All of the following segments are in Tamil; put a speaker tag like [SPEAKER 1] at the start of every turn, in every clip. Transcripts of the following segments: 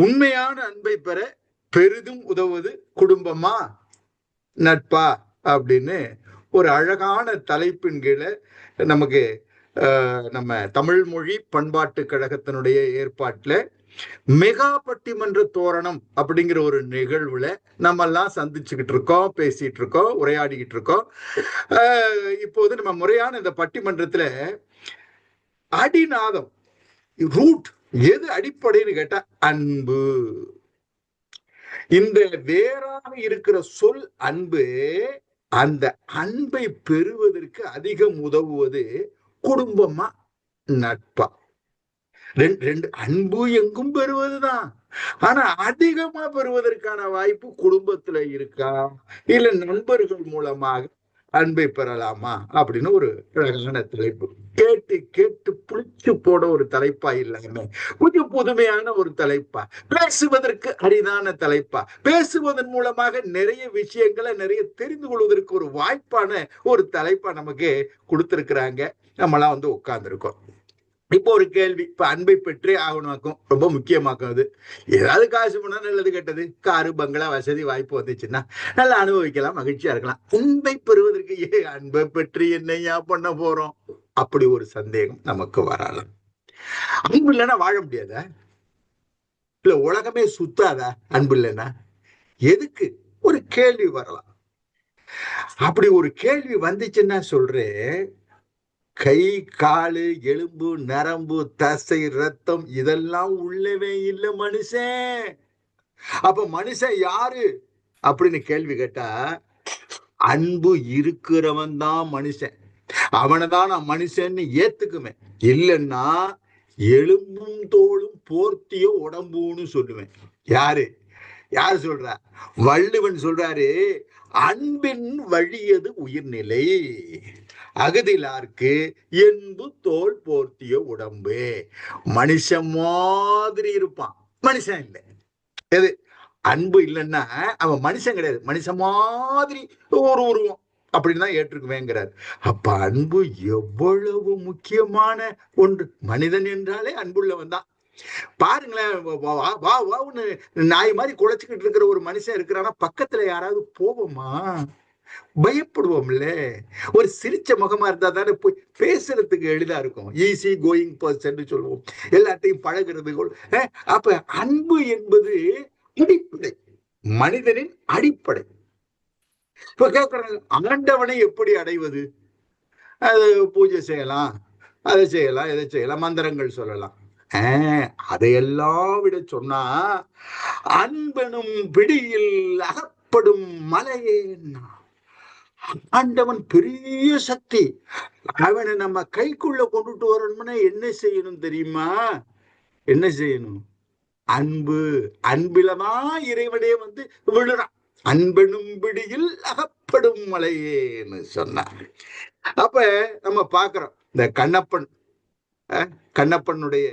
[SPEAKER 1] உண்மையான அன்பை பெற பெரிதும் உதவுவது குடும்பமா நட்பா அப்படின்னு ஒரு அழகான தலைப்பின் கீழே நமக்கு நம்ம தமிழ் மொழி பண்பாட்டு கழகத்தினுடைய ஏற்பாட்டுல மெகா பட்டிமன்ற தோரணம் அப்படிங்கிற ஒரு நிகழ்வுல நம்ம எல்லாம் சந்திச்சுக்கிட்டு இருக்கோம், பேசிட்டு இருக்கோம், உரையாடிக்கிட்டு இருக்கோம். இப்போது நம்ம முறையான இந்த பட்டிமன்றத்துல அடிநாதம் ரூட் எது அடிப்படைன்னு கேட்டா அன்பு. இந்த வேறாக இருக்கிற சொல் அன்பு, அந்த அன்பை பெறுவதற்கு அதிகம் உதவுவது குடும்பமா நட்பா? ரெண்டு அன்பு எங்கும் பெறுவதுதான். ஆனா அதிகமா பெறுவதற்கான வாய்ப்பு குடும்பத்துல இருக்கா, இல்ல நண்பர்கள் மூலமாக அன்பை பெறலாமா அப்படின்னு ஒரு அழகான தலைப்பு. கேட்டு கேட்டு புளிச்சு போட ஒரு தலைப்பா இல்லாம கொஞ்சம் புதுமையான ஒரு தலைப்பா, பேசுவதற்கு அரிதான தலைப்பா, பேசுவதன் மூலமாக நிறைய விஷயங்களை நிறைய தெரிந்து கொள்வதற்கு ஒரு வாய்ப்பான ஒரு தலைப்பா நமக்கு கொடுத்திருக்கிறாங்க. நம்மளாம் வந்து உட்கார்ந்துருக்கோம். இப்போ ஒரு கேள்வி, இப்ப அன்பை பெற்றே ஆகணுமாக்கும், ரொம்ப முக்கியமாக்கும். அது ஏதாவது காசு பண்ணா நல்லது கெட்டது, காரு பங்களா வசதி வாய்ப்பு வந்துச்சுன்னா நல்லா அனுபவிக்கலாம், மகிழ்ச்சியா இருக்கலாம். அன்பை பெறுவதற்கு அன்பை பெற்று என்னையா பண்ண போறோம் அப்படி ஒரு சந்தேகம் நமக்கு வரலாம். அன்பு இல்லைன்னா வாழ முடியாத, இல்ல உலகமே சுத்தாத அன்பு இல்லைன்னா? எதுக்கு ஒரு கேள்வி வரலாம். அப்படி ஒரு கேள்வி வந்துச்சுன்னா சொல்றேன், கை காலு எலும்பு நரம்பு தசை ரத்தம் இதெல்லாம் உள்ளவே இல்லை மனுஷன். அப்ப மனுஷன் யாரு அப்படின்னு கேள்வி கேட்டா, அன்பு இருக்கிறவன் தான் மனுஷன். அவனைதான் நான் மனுஷன்னு ஏத்துக்குவேன். இல்லைன்னா எலும்பும் தோளும் போர்த்திய உடம்புன்னு சொல்லுவேன். யாரு யாரு சொல்றா? வள்ளுவன் சொல்றாரு, அன்பின் வழியது உயிர்நிலை, அகதிலார்க்கு என்பு தோல் போர்த்திய உடம்பு. மனுஷன் மாதிரி இருப்பான், மனுஷன் இல்லை. எது அன்பு இல்லைன்னா அவன் மனுஷன் கிடையாது, மனுஷன் மாதிரி ஒரு உருவம் அப்படின்னு தான் ஏற்றுக்குவேங்கிறார். அப்ப அன்பு எவ்வளவு முக்கியமான ஒன்று. மனிதன் என்றாலே அன்புள்ளவன் தான். பாருங்களேன், நாய் மாதிரி குலைச்சுக்கிட்டு இருக்கிற ஒரு மனுஷன் இருக்கிறானா பக்கத்துல யாராவது போவோமா? பயப்படுவோம்ல. ஒரு சிரிச்ச முகமா இருந்தா தானே போய் பேசுறதுக்கு எளிதா இருக்கும். ஈஸி கோயிங் பர்சன் சொல்லுவோம், எல்லாத்தையும் பழகிறது. அப்ப அன்பு என்பது அடிப்படை, மனிதனின் அடிப்படை. இப்ப கேட்கறாங்க, ஆண்டவனை எப்படி அடைவது? அது பூஜை செய்யலாம், அதை செய்யலாம், எதை செய்யலாம், மந்திரங்கள் சொல்லலாம். அதையெல்லாம் விட சொன்னா, அன்பனும் பிடியில் அகப்படும் மலையே, ஆண்டவன் பெரிய சக்தி. அவனை நம்ம கைக்குள்ள கொண்டுட்டு வரணும்னா என்ன செய்யணும் தெரியுமா? என்ன செய்யணும்? அன்பு. அன்பிலதான் இறைவனே வந்து விழுறான். அன்பனும் பிடியில் அகப்படும் மலையேன்னு சொன்னார். அப்ப நம்ம பாக்குறோம், இந்த கண்ணப்பனுடைய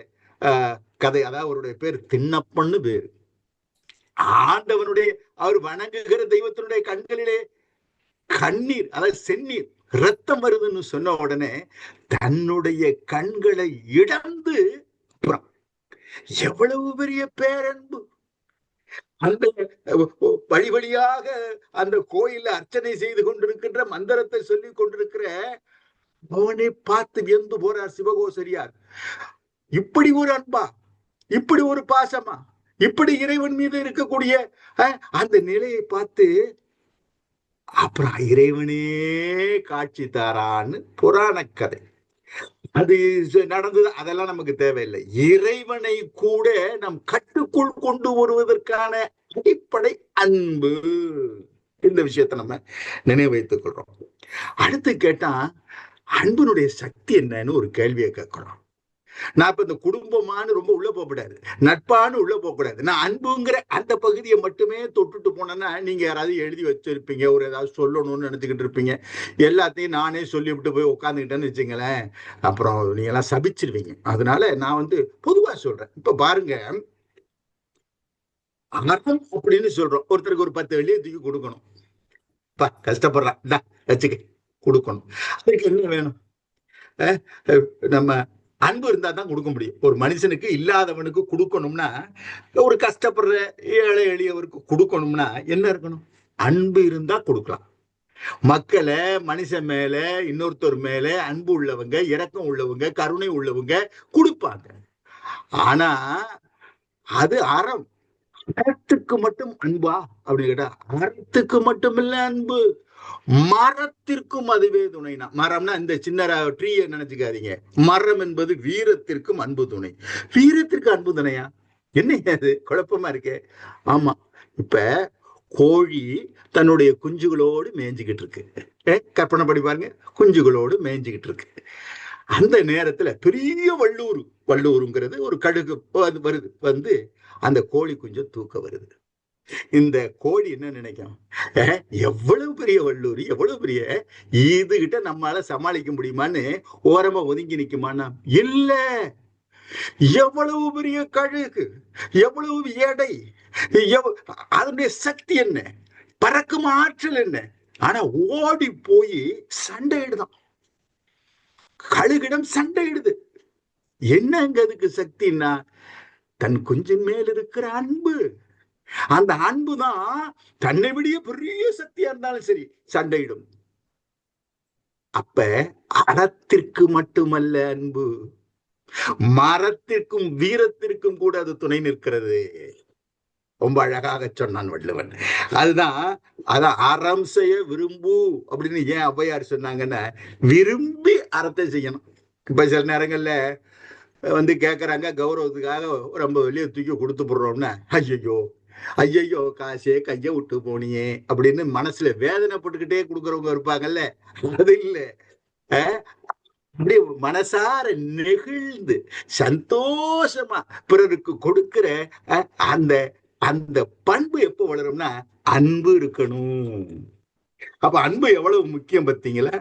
[SPEAKER 1] கதை, அதாவது அவருடைய பேர் திண்ணப்பன்னு பேரு. ஆண்டவனுடைய அவர் வணங்குகிற தெய்வத்தினுடைய கண்களிலே கண்ணீர், அதாவது செந்நீர், ரத்தம் வருதுன்னு சொன்ன உடனே தன்னுடைய கண்களை இழந்து, எவ்வளவு பெரிய பேரன்பு! அந்த வழி வழியாக அந்த கோயில அர்ச்சனை செய்து கொண்டிருக்கின்ற, மந்திரத்தை சொல்லி கொண்டிருக்கிற அவனை பார்த்து வியந்து போறார் சிவகோசரியார். இப்படி ஒரு அன்பா, இப்படி ஒரு பாசமா, இப்படி இறைவன் மீது இருக்கக்கூடிய அந்த நிலையை பார்த்து, அப்புறம் இறைவனே காட்சி தாரான்னு புராண கதை. அது நடந்தது, அதெல்லாம் நமக்கு தேவையில்லை. இறைவனை கூட நம் கட்டுக்குள் கொண்டு வருவதற்கான அடிப்படை அன்பு. இந்த விஷயத்தை நம்ம நினைவு வைத்துக் கொள்றோம். அடுத்து கேட்டா, அன்பினுடைய சக்தி என்னன்னு ஒரு கேள்வியை கேட்கிறோம். நான் இப்ப இந்த குடும்பமானு ரொம்ப உள்ள போகக்கூடாது, நட்பான்னு உள்ள போகக்கூடாது. நான் அன்புங்கிற அந்த பகுதியை மட்டுமே தொட்டுட்டு போனேன்னா, நீங்க யாராவது எழுதி வச்சிருப்பீங்க, ஒரு ஏதாவது சொல்லணும்னு நினைச்சுக்கிட்டு இருப்பீங்க. எல்லாத்தையும் நானே சொல்லிவிட்டு போய் உட்காந்துக்கிட்டேன்னு வச்சுங்களேன், அப்புறம் நீங்க எல்லாம் சபிச்சிருவீங்க. அதனால நான் வந்து பொதுவா சொல்றேன். இப்ப பாருங்க, அறம் அப்படின்னு சொல்றோம். ஒருத்தருக்கு ஒரு 10 வெள்ளியை தூக்கி கொடுக்கணும். கஷ்டப்படுறான், இந்தா வச்சுக்க, கொடுக்கணும். அதுக்கு என்ன வேணும்? நம்ம அன்பு இருந்தா தான் கொடுக்க முடியும். ஒரு மனுஷனுக்கு இல்லாதவனுக்கு கொடுக்கணும்னா, ஒரு கஷ்டப்படுற ஏழை எளியவருக்கு கொடுக்கணும்னா என்ன இருக்கணும்? அன்பு இருந்தா கொடுக்கலாம். மக்களை, மனுஷன் மேல, இன்னொருத்தர் மேல அன்பு உள்ளவங்க, இரக்கம் உள்ளவங்க, கருணை உள்ளவங்க கொடுப்பாங்க. ஆனா அது அறம். அறத்துக்கு மட்டும் அன்பா அப்படின்னு கேட்டா, அறத்துக்கு மட்டும் இல்ல அன்பு, மரத்திற்கும் அதுவே துணைனா. மரம்னா இந்த சின்ன ட்ரீயை நினைச்சுக்காதீங்க. மரம் என்பது வீரத்திற்கும் அன்பு துணை. வீரத்திற்கு அன்பு துணையா? என்ன அது குழப்பமா இருக்கே. ஆமா, இப்ப கோழி தன்னுடைய குஞ்சுகளோடு மேய்ஞ்சுக்கிட்டு இருக்கு. கற்பனை பண்ணி பாருங்க, குஞ்சுகளோடு மேய்ஞ்சுக்கிட்டு இருக்கு. அந்த நேரத்துல பெரிய வள்ளூர், வள்ளூருங்கிறது ஒரு கழுகு வருது, வந்து அந்த கோழி குஞ்ச தூக்க வருது. இந்த கோழி என்ன நினைக்கும்? எவ்வளவு பெரிய வள்ளூர், எவ்வளவு பெரிய, இதுகிட்ட நம்மளால சமாளிக்க முடியுமான்னு ஓரமா ஒதுங்கி நிக்குமான்னா இல்ல. எவ்வளவு பெரிய கழுகு, எவ்வளவு எடை, அதனுடைய சக்தி என்ன, பறக்கும் ஆற்றல் என்ன. ஆனா ஓடி போய் சண்டையிடுதான், கழுகிடம் சண்டையிடுது. என்னங்க அதுக்கு சக்தின்னா, தன் குஞ்சின் மேல் இருக்கிற அன்பு. அந்த அன்பு தான் தன்னை விட பெரிய சக்தியா இருந்தாலும் சரி சண்டையிடும். அப்ப அறத்திற்கு மட்டுமல்ல அன்பு, மரத்திற்கும் வீரத்திற்கும் கூட அது துணை நிற்கிறது. ரொம்ப அழகாக சொன்னான் வள்ளுவன். அதுதான் அதான் அறம் செய்ய விரும்பு அப்படின்னு ஏன் ஔவையார் சொன்னாங்கன்னா, விரும்பி அறத்தை செய்யணும். இப்ப சில நேரங்கள்ல வந்து கேட்கறாங்க, கௌரவத்துக்காக ரொம்ப வெளியே தூக்கி கொடுத்து போடுறோம்னா, ஐயோ ஐயோ காசே கைய விட்டு போனியே அப்படின்னு மனசுல வேதனைப்பட்டுக்கிட்டே கொடுக்கறவங்க இருப்பாங்கல்ல. அது இல்ல, அப்படியே மனசார நெகிழ்ந்து சந்தோஷமா பிறருக்கு கொடுக்கிற அந்த அந்த பண்பு எப்ப வளரும்னா அன்பு இருக்கணும். அப்ப அன்பு எவ்வளவு முக்கியம் பார்த்தீங்களா?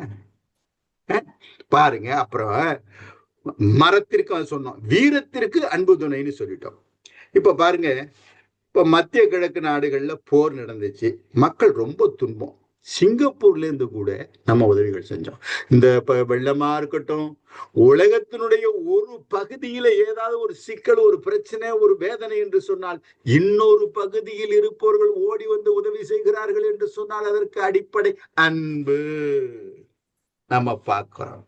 [SPEAKER 1] பாருங்க. அப்புறம் மரத்திற்கு சொன்னோம், வீரத்திற்கு அன்பு துணைன்னு சொல்லிட்டோம். இப்ப பாருங்க, இப்ப மத்திய கிழக்கு நாடுகள்ல போர் நடந்துச்சு, மக்கள் ரொம்ப துன்பம். சிங்கப்பூர்ல இருந்து கூட நம்ம உதவிகள் செஞ்சோம். இந்த வெள்ளமா இருக்கட்டும், உலகத்தினுடைய ஒரு பகுதியில ஏதாவது ஒரு சிக்கல், ஒரு பிரச்சனை, ஒரு வேதனை என்று சொன்னால் இன்னொரு பகுதியில் இருப்பவர்கள் ஓடி வந்து உதவி செய்கிறார்கள் என்று சொன்னால் அதற்கு அடிப்படை அன்பு. நம்ம பார்க்கிறோம்.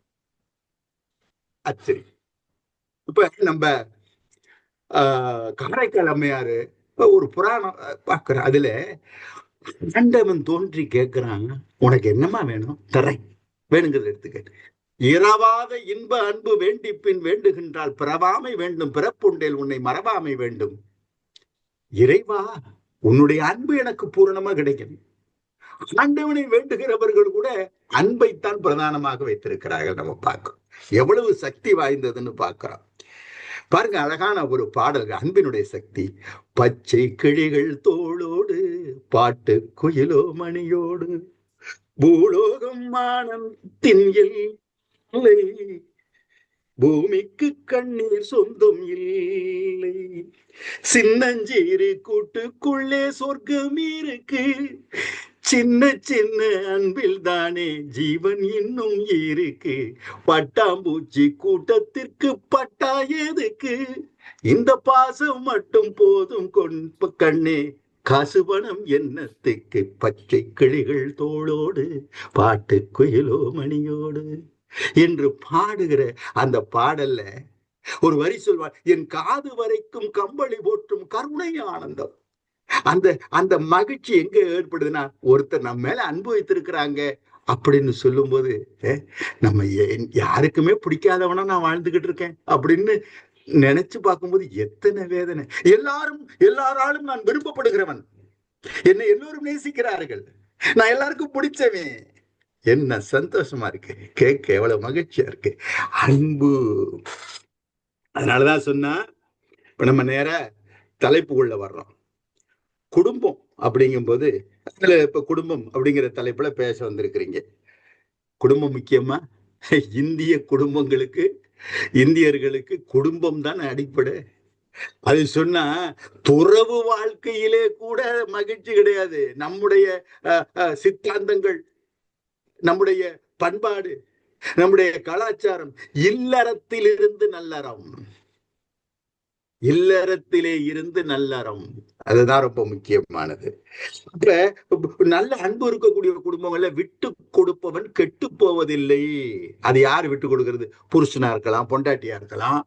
[SPEAKER 1] சரி, இப்ப நம்ம காரைக்கால் அம்மையாரு ஒரு புராணம் பார்க்கிறேன். அதுல ஆண்டவன் தோன்றி கேட்கிறான், உனக்கு என்னமா வேணும் தரேன், வேணுங்கிறத எடுத்துக்க. இரவாத இன்ப அன்பு வேண்டி பின் வேண்டுகின்றால் பிறவாமை வேண்டும், பிறப்புண்டேல் உன்னை மறவாமை வேண்டும். இறைவா, உன்னுடைய அன்பு எனக்கு பூரணமா கிடைக்கும். ஆண்டவனை வேண்டுகிறவர்கள் கூட அன்பைத்தான் பிரதானமாக வைத்திருக்கிறார்கள். நம்ம பார்க்கிறோம் எவ்வளவு சக்தி வாய்ந்ததுன்னு பார்க்கிறோம். பாருங்க, அழகான ஒரு பாடல், அன்பினுடைய சக்தி. பச்சை கிளிகள் தோளோடு பாட்டு குயிலோ மணியோடு பூலோகம் மானத்தின் எல்லை, பூமிக்கு கண்ணீர் சொந்தம் இல்லை, சின்னஞ்சீரு கூட்டுக்குள்ளே சொர்க்கம் இருக்கு, சின்ன சின்ன அன்பில் தானே ஜீவன் இன்னும் இருக்கு, பட்டாம்பூச்சி கூட்டத்திற்கு பட்டா எதுக்கு, இந்த பாசம் மட்டும் போதும் கண்ணே, காசு பணம் என்னத்துக்கு, பச்சை கிளிகள் தோளோடு பாட்டு குயிலோ மணியோடு என்று பாடுகிற அந்த பாடல்ல ஒரு வரி சொல்வார், என் காது வரைக்கும் கம்பளி போற்றும் கருணை ஆனந்தம். அந்த அந்த மகிழ்ச்சி எங்க ஏற்படுதுன்னா, ஒருத்தர் நம்ம மேல அன்பு வைத்திருக்கிறாங்க அப்படின்னு சொல்லும் போது, நம்ம யாருக்குமே பிடிக்காதவனா நான் வாழ்ந்துகிட்டு இருக்கேன் அப்படின்னு நினைச்சு பார்க்கும்போது எத்தனை வேதனை. எல்லாராலும் நான் விருப்பப்படுகிறவன், என்னை எல்லோரும் நேசிக்கிறார்கள், நான் எல்லாருக்கும் பிடிச்சவன், என்ன சந்தோஷமா இருக்கு, கேட்க எவ்வளவு மகிழ்ச்சியா இருக்கு. அன்பு. அதனாலதான் சொன்னா, இப்ப நம்ம நேர தலைப்புக்குள்ள வர்றோம். குடும்பம் அப்படிங்கும் போது, அதுல இப்ப குடும்பம் அப்படிங்கிற தலைப்புல பேச வந்திருக்கிறீங்க. குடும்பம் முக்கியமா? இந்திய குடும்பங்களுக்கு, இந்தியர்களுக்கு குடும்பம் தான் அடிப்படை. அது சொன்னா துறவு வாழ்க்கையிலே கூட மகிழ்ச்சி கிடையாது. நம்முடைய சித்தாந்தங்கள், நம்முடைய பண்பாடு நம்முடைய கலாச்சாரம் இல்லறத்திலிருந்து நல்லறம், இல்லறத்திலே இருந்து நல்லறம், அதுதான் ரொம்ப முக்கியமானது. அப்ப நல்ல அன்பு இருக்கக்கூடிய குடும்பங்கள்ல விட்டு கொடுப்பவன் கெட்டு போவதில்லை. அது யாரு விட்டு கொடுக்கிறது? புருஷனா இருக்கலாம், பொண்டாட்டியா இருக்கலாம்,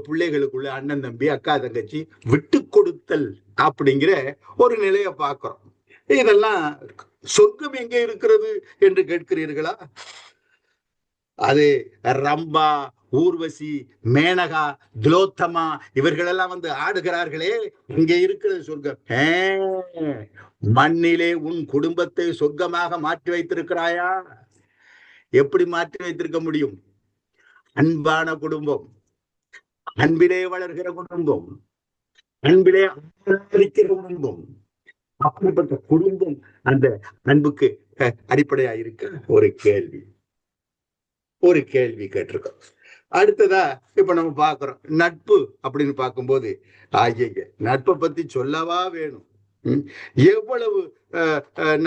[SPEAKER 1] பிள்ளைகளுக்குள்ள அண்ணன் தம்பி அக்கா தங்கச்சி விட்டு கொடுத்தல் அப்படிங்கிற ஒரு நிலையை பார்க்கிறோம். இதெல்லாம் சொர்க்கம் எங்கே இருக்கிறது என்று கேட்கிறீர்களா? அது ரம்பா, ஊர்வசி, மேனகா, திலோத்தமா இவர்களெல்லாம் வந்து ஆடுகிறார்களே, இங்கே இருக்கிறது சொர்க்கம். மண்ணிலே உன் குடும்பத்தை சொர்க்கமாக மாற்றி வைத்திருக்கிறாயா? எப்படி மாற்றி வைத்திருக்க முடியும்? அன்பான குடும்பம், அன்பிலே வளர்கிற குடும்பம், அன்பிலே ஆதரிக்கிற குடும்பம், அப்படிப்பட்ட குடும்பம் அந்த அன்புக்கு அடிப்படையா இருக்க ஒரு கேள்வி கேட்டிருக்கோம். அடுத்ததா இப்ப நம்ம பாக்குறோம் நட்பு அப்படின்னு பார்க்கும்போது, நட்பை பத்தி சொல்லவா வேணும்? எவ்வளவு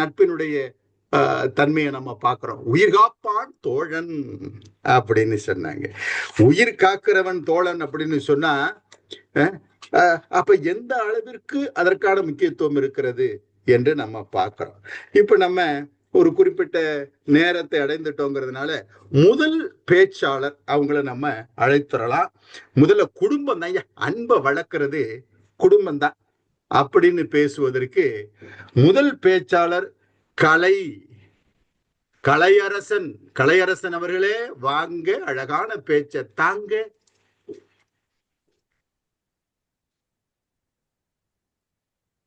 [SPEAKER 1] நட்பினுடைய தன்மையை நம்ம பார்க்கிறோம். உயிர் காப்பான் தோழன் அப்படின்னு சொன்னாங்க. உயிர் காக்கிறவன் தோழன் அப்படின்னு சொன்னா அப்ப எந்த அளவிற்கு அதற்கான முக்கியத்துவம் இருக்கிறது என்று நம்ம பார்க்கிறோம். இப்ப நம்ம ஒரு குறிப்பிட்ட நேரத்தை அடைந்துட்டோங்கிறதுனால முதல் பேச்சாளர் அவங்கள நம்ம அழைத்துறலாம். முதல்ல குடும்பம் தான், அன்பை வளர்க்கறது குடும்பம் தான் அப்படின்னு பேசுவதற்கு முதல் பேச்சாளர் கலையரசன் அவர்களே வாங்க, அழகான பேச்ச தாங்க.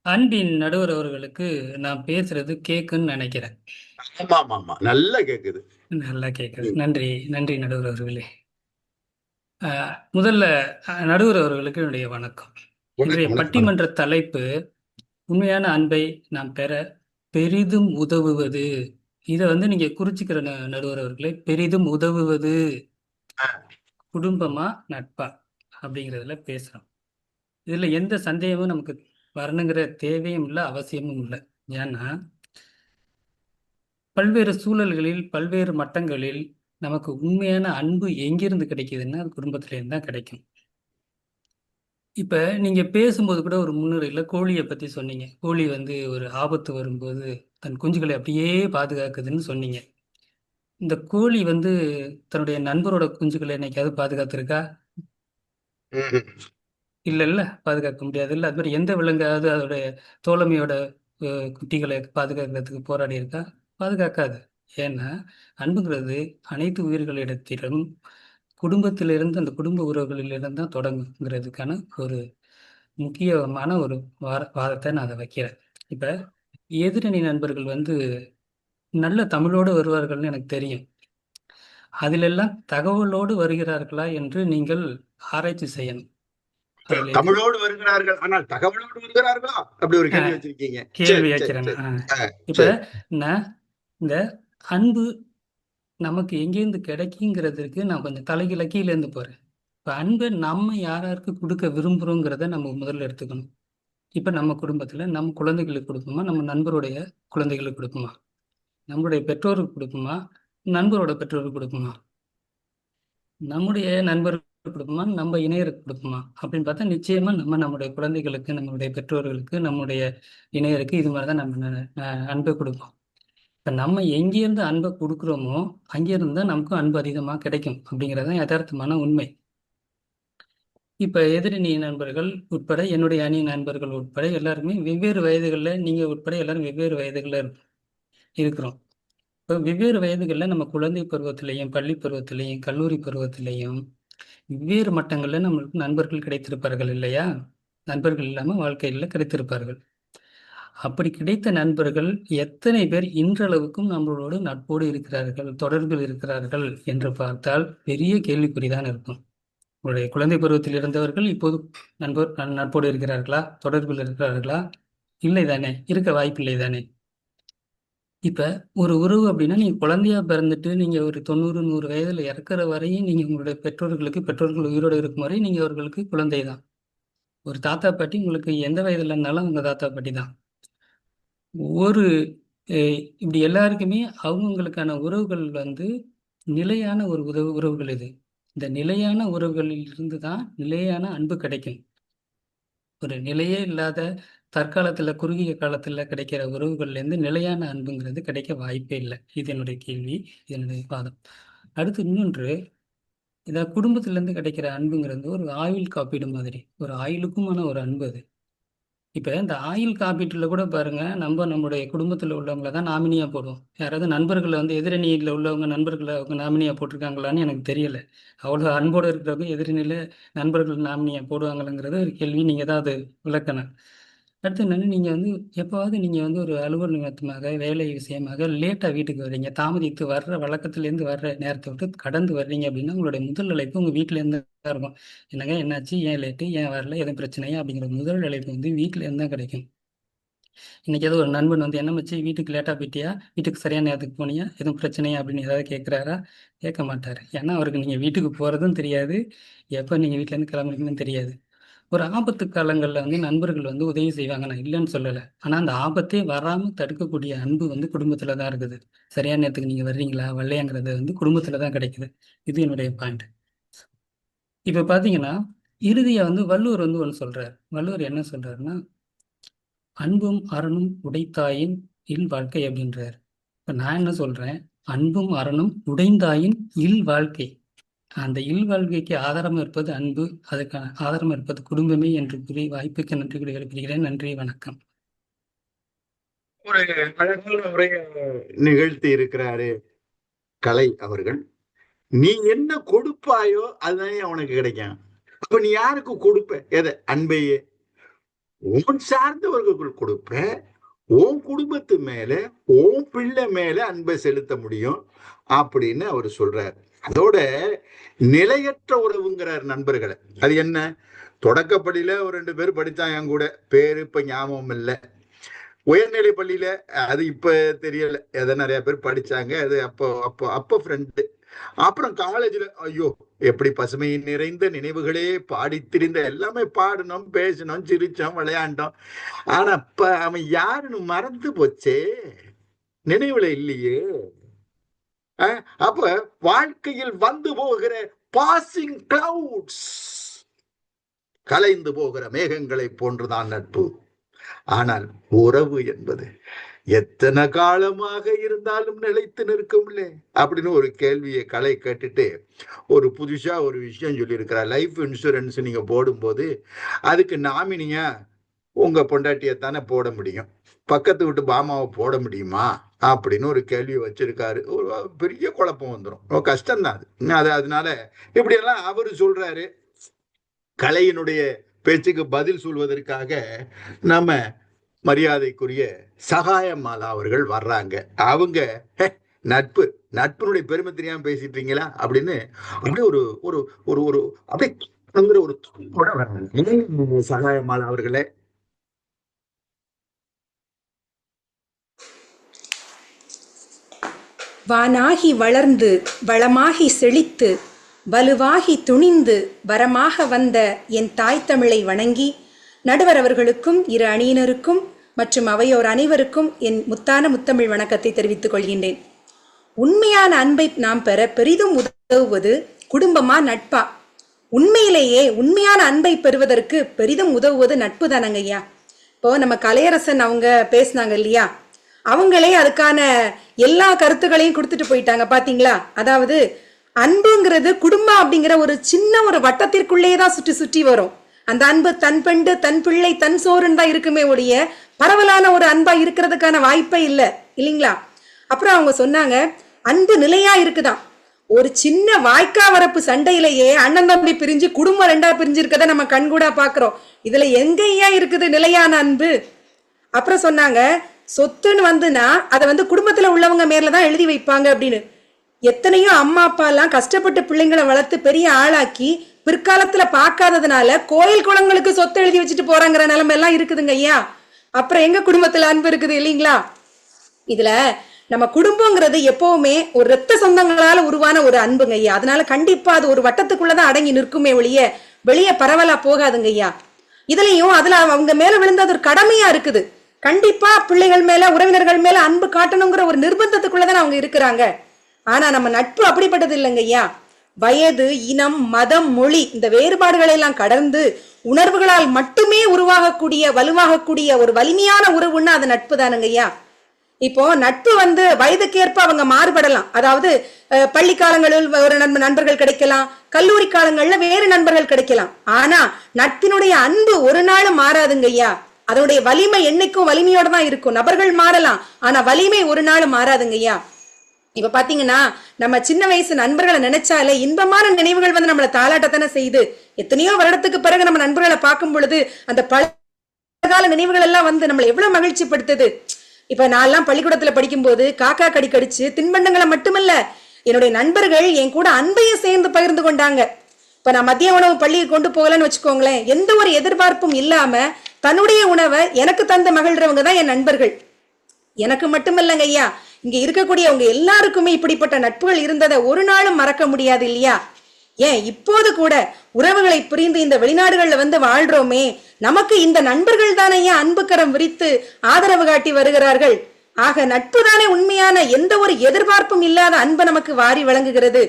[SPEAKER 2] அன்பின் நடுவர் அவர்களுக்கு நான் பேசுறது கேக்குன்னு நினைக்கிறேன்.
[SPEAKER 1] ஆமா ஆமா, நல்லா கேக்குது.
[SPEAKER 2] நல்லா கேக்குது. நன்றி நன்றி நடுவர் அவர்களே. முதல்ல நடுவர் அவர்களுக்கு என்னுடைய வணக்கம். இன்றைய பட்டிமன்ற தலைப்பு உண்மையான அன்பை நாம் பெற பெரிதும் உதவுவது. இதை வந்து நீங்க குறிச்சுக்கிற நடுவர் அவர்களே, பெரிதும் உதவுவது குடும்பமா நட்பா அப்படிங்கிறதுல பேசுறோம். இதுல எந்த சந்தேகமும் நமக்கு வரணுங்கிற தேவையும் இல்லை, அவசியமும் இல்லை. ஏன்னா பல்வேறு சூழல்களில் பல்வேறு மட்டங்களில் நமக்கு உண்மையான அன்பு எங்கிருந்து கிடைக்குதுன்னா அது குடும்பத்திலேருந்து தான் கிடைக்கும். இப்ப நீங்க பேசும்போது கூட ஒரு முன்னுரையில கோழியை பத்தி சொன்னீங்க. கோழி வந்து ஒரு ஆபத்து வரும்போது தன் குஞ்சுகளை அப்படியே பாதுகாக்குதுன்னு சொன்னீங்க. இந்த கோழி வந்து தன்னுடைய நண்பரோட குஞ்சுகளை என்னைக்காவது பாதுகாத்திருக்கா? இல்ல பாதுகாக்க முடியாது. இல்லை அது மாதிரி எந்த விலங்காவது அதோடைய தோழமையோட குட்டிகளை பாதுகாக்கிறதுக்கு போராடி இருக்கா? பாதுகாக்காது. ஏன்னா அன்புங்கிறது அனைத்து உயிர்களிடத்திலும் குடும்பத்திலிருந்து, அந்த குடும்ப உறவுகளிலிருந்து தான் தொடங்குங்கிறதுக்கான ஒரு முக்கியமான ஒரு வாதத்தை நான் அதை வைக்கிறேன். இப்ப எதிரணி நண்பர்கள் வந்து நல்ல தமிழோடு வருவார்கள்னு எனக்கு தெரியும். அதிலெல்லாம் தகவலோடு வருகிறார்களா என்று நீங்கள் ஆராய்ச்சி செய்யணும்.
[SPEAKER 1] தமிழோடு வருகிறார்கள், ஆனால் தகவலோடு வருகிறார்களா? அப்படி ஒரு கேள்வி வச்சிருக்கீங்க.
[SPEAKER 2] கேள்வி வைக்கிறேன். இப்ப நான் இந்த அன்பு நமக்கு எங்கேருந்து கிடைக்குங்கிறதுக்கு நான் கொஞ்சம் தலைகீழ கீழேருந்து போறேன். இப்ப அன்பை நம்ம யாராருக்கு கொடுக்க விரும்புறோங்கிறத நம்ம முதல்ல எடுத்துக்கணும். இப்ப நம்ம குடும்பத்துல நம்ம குழந்தைகளுக்கு கொடுப்போமா, நம்ம நண்பருடைய குழந்தைகளுக்கு கொடுப்போமா, நம்மளுடைய பெற்றோருக்கு கொடுப்போமா, நண்பரோட பெற்றோருக்கு கொடுப்போமா, நம்முடைய நண்பருக்கு கொடுப்போமா, நம்ம இணையருக்கு கொடுப்போமா அப்படின்னு பார்த்தா நிச்சயமா நம்முடைய குழந்தைகளுக்கு, நம்மளுடைய பெற்றோர்களுக்கு, நம்முடைய இணையருக்கு இது மாதிரிதான் நம்ம அன்பை கொடுப்போம். இப்போ நம்ம எங்கேருந்து அன்பை கொடுக்குறோமோ அங்கேருந்து தான் நமக்கும் அன்பு அதிகமாக கிடைக்கும் அப்படிங்கிறது யதார்த்தமான உண்மை. இப்போ எதிரணி நண்பர்கள் உட்பட, என்னுடைய அணி நண்பர்கள் உட்பட எல்லாருமே வெவ்வேறு வயதுகளில், நீங்கள் உட்பட எல்லாரும் வெவ்வேறு வயதுகளில் இருக்கிறோம். இப்போ வெவ்வேறு வயதுகளில் நம்ம குழந்தை பருவத்திலையும், பள்ளி பருவத்திலையும், கல்லூரி பருவத்திலையும் வெவ்வேறு மட்டங்களில் நம்மளுக்கு நண்பர்கள் கிடைத்திருப்பார்கள் இல்லையா? நண்பர்கள் இல்லாமல் வாழ்க்கையில் கிடைத்திருப்பார்கள். அப்படி கிடைத்த நண்பர்கள் எத்தனை பேர் இன்றளவுக்கும் நம்மளோடு நட்போடு இருக்கிறார்கள், தொடர்பில் இருக்கிறார்கள் என்று பார்த்தால் பெரிய கேள்விக்குறிதான் இருக்கும். உங்களுடைய குழந்தை பருவத்தில் இருந்தவர்கள் இப்போது நட்போடு இருக்கிறார்களா, தொடர்பில் இருக்கிறார்களா? இல்லை தானே, இருக்க வாய்ப்பில்லை தானே. இப்ப ஒரு உறவு அப்படின்னா, நீங்க குழந்தையா பிறந்துட்டு நீங்க ஒரு 90-100 வயதுல இறக்குற வரையும் நீங்க உங்களுடைய பெற்றோர்கள் உயிரோடு இருக்கும் வரை நீங்க அவர்களுக்கு குழந்தை தான். ஒரு தாத்தா பாட்டி உங்களுக்கு எந்த வயதுல இருந்தாலும் உங்க தாத்தா பாட்டி தான். ஒரு இப்படி எல்லாருக்குமே அவங்களுக்கான உறவுகள் வந்து நிலையான ஒரு உறவுகள் இது. இந்த நிலையான உறவுகளில் இருந்து தான் நிலையான அன்பு கிடைக்கும். ஒரு நிலையே இல்லாத தற்காலத்துல குறுகிய காலத்துல கிடைக்கிற உறவுகள்லேருந்து நிலையான அன்புங்கிறது கிடைக்க வாய்ப்பே இல்லை. இது என்னுடைய கேள்வி, இது என்னுடைய வாதம். அடுத்து இன்னொன்று, இதை குடும்பத்திலேருந்து கிடைக்கிற அன்புங்கிறது ஒரு ஆயுள் காப்பீடு மாதிரி, ஒரு ஆயுளுக்குமான ஒரு அன்பு அது. இப்போ இந்த ஆயுள் காப்பீட்டில் கூட பாருங்க, நம்முடைய குடும்பத்தில் உள்ளவங்கள தான் நாமினியாக போடுவோம். யாராவது நண்பர்களை வந்து எதிரணியில் உள்ளவங்க நண்பர்களை அவங்க நாமினியாக போட்டிருக்காங்களான்னு எனக்கு தெரியல. அவ்வளோ அன்போடு இருக்கிறவங்க எதிரணியில் நண்பர்கள் நாமினியாக போடுவாங்களாங்கிறது ஒரு கேள்வி. நீங்கள் தான் அது விளக்கணும். அடுத்து என்னென்னு, நீங்கள் வந்து எப்போவாவது நீங்கள் வந்து ஒரு அலுவல் நிமித்தமாக வேலை விஷயமாக லேட்டாக வீட்டுக்கு வர்றீங்க, தாமதித்து வர்ற வழக்கத்துலேருந்து வர்ற நேரத்தை விட்டு கடந்து வர்றீங்க அப்படின்னா, உங்களுடைய முதல் அழைப்பு உங்கள் வீட்டிலேருந்து தான் இருக்கும். என்னங்க என்னாச்சு, ஏன் லேட்டு, ஏன் வரல, எதுவும் பிரச்சனையா அப்படிங்கிற முதல் அழைப்பு வந்து வீட்டிலேருந்து தான் கிடைக்கும். இன்னைக்கு ஏதோ ஒரு நண்பன் வந்து, என்ன மச்சி வீட்டுக்கு லேட்டாக போயிட்டியா, வீட்டுக்கு சரியான நேரத்துக்கு போனியா, எதுவும் பிரச்சனையா அப்படின்னு ஏதாவது கேட்குறாரா? கேட்க மாட்டார். ஏன்னா அவருக்கு நீங்கள் வீட்டுக்கு போகிறதும் தெரியாது, எப்போ நீங்கள் வீட்டிலேருந்து கிளம்புறீங்கன்னு தெரியாது. ஒரு ஆபத்து காலங்களில் வந்து நண்பர்கள் வந்து உதவி செய்வாங்க, நான் இல்லைன்னு சொல்லலை. ஆனால் அந்த ஆபத்தே வராமல் தடுக்கக்கூடிய அன்பு வந்து குடும்பத்தில் தான் இருக்குது. சரியான நேரத்துக்கு நீங்கள் வர்றீங்களா வரலையாங்கிறது வந்து குடும்பத்தில் தான் கிடைக்குது. இது என்னுடைய பாயிண்ட். இப்போ பார்த்தீங்கன்னா, இறுதியாக வந்து வள்ளுவர் வந்து ஒன்று சொல்கிறார். வள்ளுவர் என்ன சொல்கிறாருன்னா, அன்பும் அறனும் உடைத்தாயின் இல் வாழ்க்கை அப்படின்றார். இப்போ நான் என்ன சொல்கிறேன், அன்பும் அறனும் உடைந்தாயின் இல் வாழ்க்கை. அந்த இல் வாழ்க்கைக்கு ஆதாரம் இருப்பது அன்பு, அதுக்கான ஆதாரம் இருப்பது குடும்பமே என்று கூறி வாய்ப்புக்கு நன்றி கூறி விடைபெறுகிறேன். நன்றி, வணக்கம்.
[SPEAKER 1] ஒரு அழகான உரைய நிகழ்த்தி இருக்கிறாரு கலை அவர்கள். நீ என்ன கொடுப்பாயோ அதுதான் அவனுக்கு கிடைக்கும். அப்ப நீ யாருக்கு கொடுப்ப? எதை? அன்பையே. உன் சார்ந்தவர்கள் கொடுப்ப. உன் குடும்பத்து மேல, உன் பிள்ளை மேல அன்பை செலுத்த முடியும் அப்படின்னு அவர் சொல்றாரு. அதோட நிலையற்ற உறவுங்கிறார் நண்பர்களை. அது என்ன? தொடக்கப்பள்ளியில ஒரு 2 பேர் படிச்சாங்க என் கூட, பேரு இப்ப ஞாபகம் இல்லை. உயர்நிலை பள்ளியில அது இப்ப தெரியல, எதை நிறைய பேர் படிச்சாங்க, அது அப்போ ஃப்ரெண்டு. அப்புறம் காலேஜ்ல ஐயோ எப்படி பசுமை நிறைந்த நினைவுகளே பாடி திரிந்த, எல்லாமே பாடணும், பேசணும், சிரிச்சோம், விளையாண்டோம். ஆனா இப்ப அவன் யாருன்னு மறந்து போச்சே, நினைவுல இல்லையே. அப்ப வாழ்க்கையில் வந்து போகிற பாசிங் கிளவுட்ஸ், கலைந்து போகிற மேகங்களை போன்றுதான் நட்பு. ஆனால் உறவு என்பது எத்தனை காலமாக இருந்தாலும் நிலைத்து நிற்கும்ல அப்படின்னு ஒரு கேள்வியை கலை கேட்டுட்டு ஒரு புதுசா ஒரு விஷயம் சொல்லியிருக்கிறார். லைஃப் இன்சூரன்ஸ் நீங்க போடும்போது அதுக்கு நாமினியா உங்க பொண்டாட்டியத்தானே போட முடியும், பக்கத்து விட்டு பாமாவை போட முடியுமா அப்படின்னு ஒரு கேள்வி வச்சிருக்காரு. ஒரு பெரிய குழப்பம் வந்துடும், கஷ்டம்தான் அது. அதனால இப்படியெல்லாம் அவரு சொல்றாரு. கலையினுடைய பேச்சுக்கு பதில் சொல்வதற்காக நம்ம மரியாதைக்குரிய சகாயமாலா அவர்கள் வர்றாங்க. அவங்க நட்பு, நட்பினுடைய பெருமை தெரியாம பேசிட்டீங்களா அப்படின்னு அப்படியே ஒரு ஒரு ஒரு ஒரு அப்படியே ஒரு சகாயமாலா அவர்களே.
[SPEAKER 3] வானாகி வளர்ந்து வளமாகி செழித்து வலுவாகி துணிந்து வரமாக வந்த என் தாய் தமிழை வணங்கி, நடுவர் அவர்களுக்கும் இரு அணியினருக்கும் மற்றும் அவையோர் அனைவருக்கும் என் முத்தான முத்தமிழ் வணக்கத்தை தெரிவித்துக் கொள்கின்றேன். உண்மையான அன்பை நாம் பெற பெரிதும் உதவுவது குடும்பமா நட்பா? உண்மையிலேயே உண்மையான அன்பை பெறுவதற்கு பெரிதும் உதவுவது நட்பு தானங்கய்யா. இப்போ நம்ம கலையரசன் அவங்க பேசினாங்க இல்லையா, அவங்களே அதுக்கான எல்லா கருத்துக்களையும் கொடுத்துட்டு போயிட்டாங்க பாத்தீங்களா. அதாவது அன்புங்கிறது குடும்பம் அப்படிங்கிற ஒரு சின்ன ஒரு வட்டத்திற்குள்ளேயே தான் சுற்றி சுற்றி வரும். அந்த அன்பு தன் பெண்டு தன் பிள்ளை தன் சோறுன்னு தான் இருக்குமே ஒழிய பரவலான ஒரு அன்பா இருக்கிறதுக்கான வாய்ப்பே இல்லை, இல்லைங்களா. அப்புறம் அவங்க சொன்னாங்க, அன்பு நிலையா இருக்குதான். ஒரு சின்ன வாய்க்கா வரப்பு சண்டையிலேயே அண்ணன் தம்பி பிரிஞ்சு குடும்பம் 2ஆ பிரிஞ்சு இருக்கதை நம்ம கண்கூடா பாக்குறோம். இதுல எங்கேயா இருக்குது நிலையான அன்பு? அப்புறம் சொன்னாங்க, சொத்துன்னு வந்துன்னா அதை வந்து குடும்பத்துல உள்ளவங்க மேலதான் எழுதி வைப்பாங்க அப்படின்னு. எத்தனையோ அம்மா அப்பா எல்லாம் கஷ்டப்பட்டு பிள்ளைங்களை வளர்த்து பெரிய ஆளாக்கி பிற்காலத்துல பார்க்காததுனால கோயில் குளங்களுக்கு சொத்து எழுதி வச்சுட்டு போறாங்கிற நிலைமை எல்லாம் இருக்குதுங்க ஐயா. அப்புறம் எங்க குடும்பத்துல அன்பு இருக்குது, இல்லைங்களா. இதுல நம்ம குடும்பங்கிறது எப்பவுமே ஒரு ரத்த சொந்தங்களால உருவான ஒரு அன்புங்க ஐயா. அதனால கண்டிப்பா அது ஒரு வட்டத்துக்குள்ளதான் அடங்கி நிற்குமே ஒழிய வெளியே பரவலா போகாதுங்க ஐயா. இதுலயும் அதுல அவங்க மேல விழுந்தது ஒரு கடமையா இருக்குது. கண்டிப்பா பிள்ளைகள் மேல உறவினர்கள் மேல அன்பு காட்டணுங்கிற ஒரு நிர்பந்தத்துக்குள்ளதான் அவங்க இருக்கிறாங்க. ஆனா நம்ம நட்பு அப்படிப்பட்டது இல்லைங்க ஐயா. வயது, இனம், மதம், மொழி இந்த வேறுபாடுகளை எல்லாம் கடந்து உணர்வுகளால் மட்டுமே உருவாகக்கூடிய வலுவாகக்கூடிய ஒரு வலிமையான உறவுன்னா அது நட்பு தானுங்க ஐயா. இப்போ நட்பு வயதுக்கேற்ப அவங்க மாறுபடலாம். அதாவது பள்ளி காலங்களில் ஒரு நண்பர்கள் கிடைக்கலாம், கல்லூரி காலங்கள்ல வேறு நண்பர்கள் கிடைக்கலாம். ஆனா நட்பினுடைய அன்பு ஒரு நாளும் மாறாதுங்க ஐயா. அதனுடைய வலிமை என்னைக்கும் வலிமையோட தான் இருக்கும். நபர்கள் மாறலாம், ஆனா வலிமை ஒரு நாளும் மாறாதுங்க ஐயா. இப்ப பாத்தீங்கன்னா நம்ம சின்ன வயசு நண்பர்களை நினைச்சாலே இன்பமான நினைவுகள் நம்மளை தாளாட்டத்தானே செய்யுது. எத்தனையோ வருடத்துக்கு பிறகு நம்ம நண்பர்களை பார்க்கும் பொழுது அந்த பழகால நினைவுகள் எல்லாம் நம்மளை எவ்வளவு மகிழ்ச்சி படுத்துது. இப்ப நான் எல்லாம் பள்ளிக்கூடத்துல படிக்கும் போது காக்கா கடி கடிச்சு தின்பண்டங்களை மட்டுமல்ல, என்னுடைய நண்பர்கள் என் கூட அன்பையும் சேர்ந்து பகிர்ந்து கொண்டாங்க. இப்ப நான் மதிய உணவு பள்ளியை கொண்டு போகலன்னு வச்சுக்கோங்களேன், எந்த ஒரு எதிர்பார்ப்பும் இல்லாம தன்னுடைய உணவை எனக்கு தந்த மகிழ்றவங்க தான் என் நண்பர்கள். எனக்கு மட்டுமல்லங்க ஐயா, இங்க இருக்கக்கூடியவங்க எல்லாருக்குமே இப்படிப்பட்ட நட்புகள் இருந்ததை ஒரு நாளும் மறக்க முடியாது இல்லையா? ஏன் இப்போது கூட உறவுகளை புரிந்து இந்த வெளிநாடுகள்ல வாழ்றோமே, நமக்கு இந்த நண்பர்கள் தானே அன்பு கரம் விரித்து ஆதரவு காட்டி வருகிறார்கள். ஆக நட்பு தானே உண்மையான எந்த ஒரு எதிர்பார்ப்பும் இல்லாத அன்பை நமக்கு வாரி வழங்குகிறது.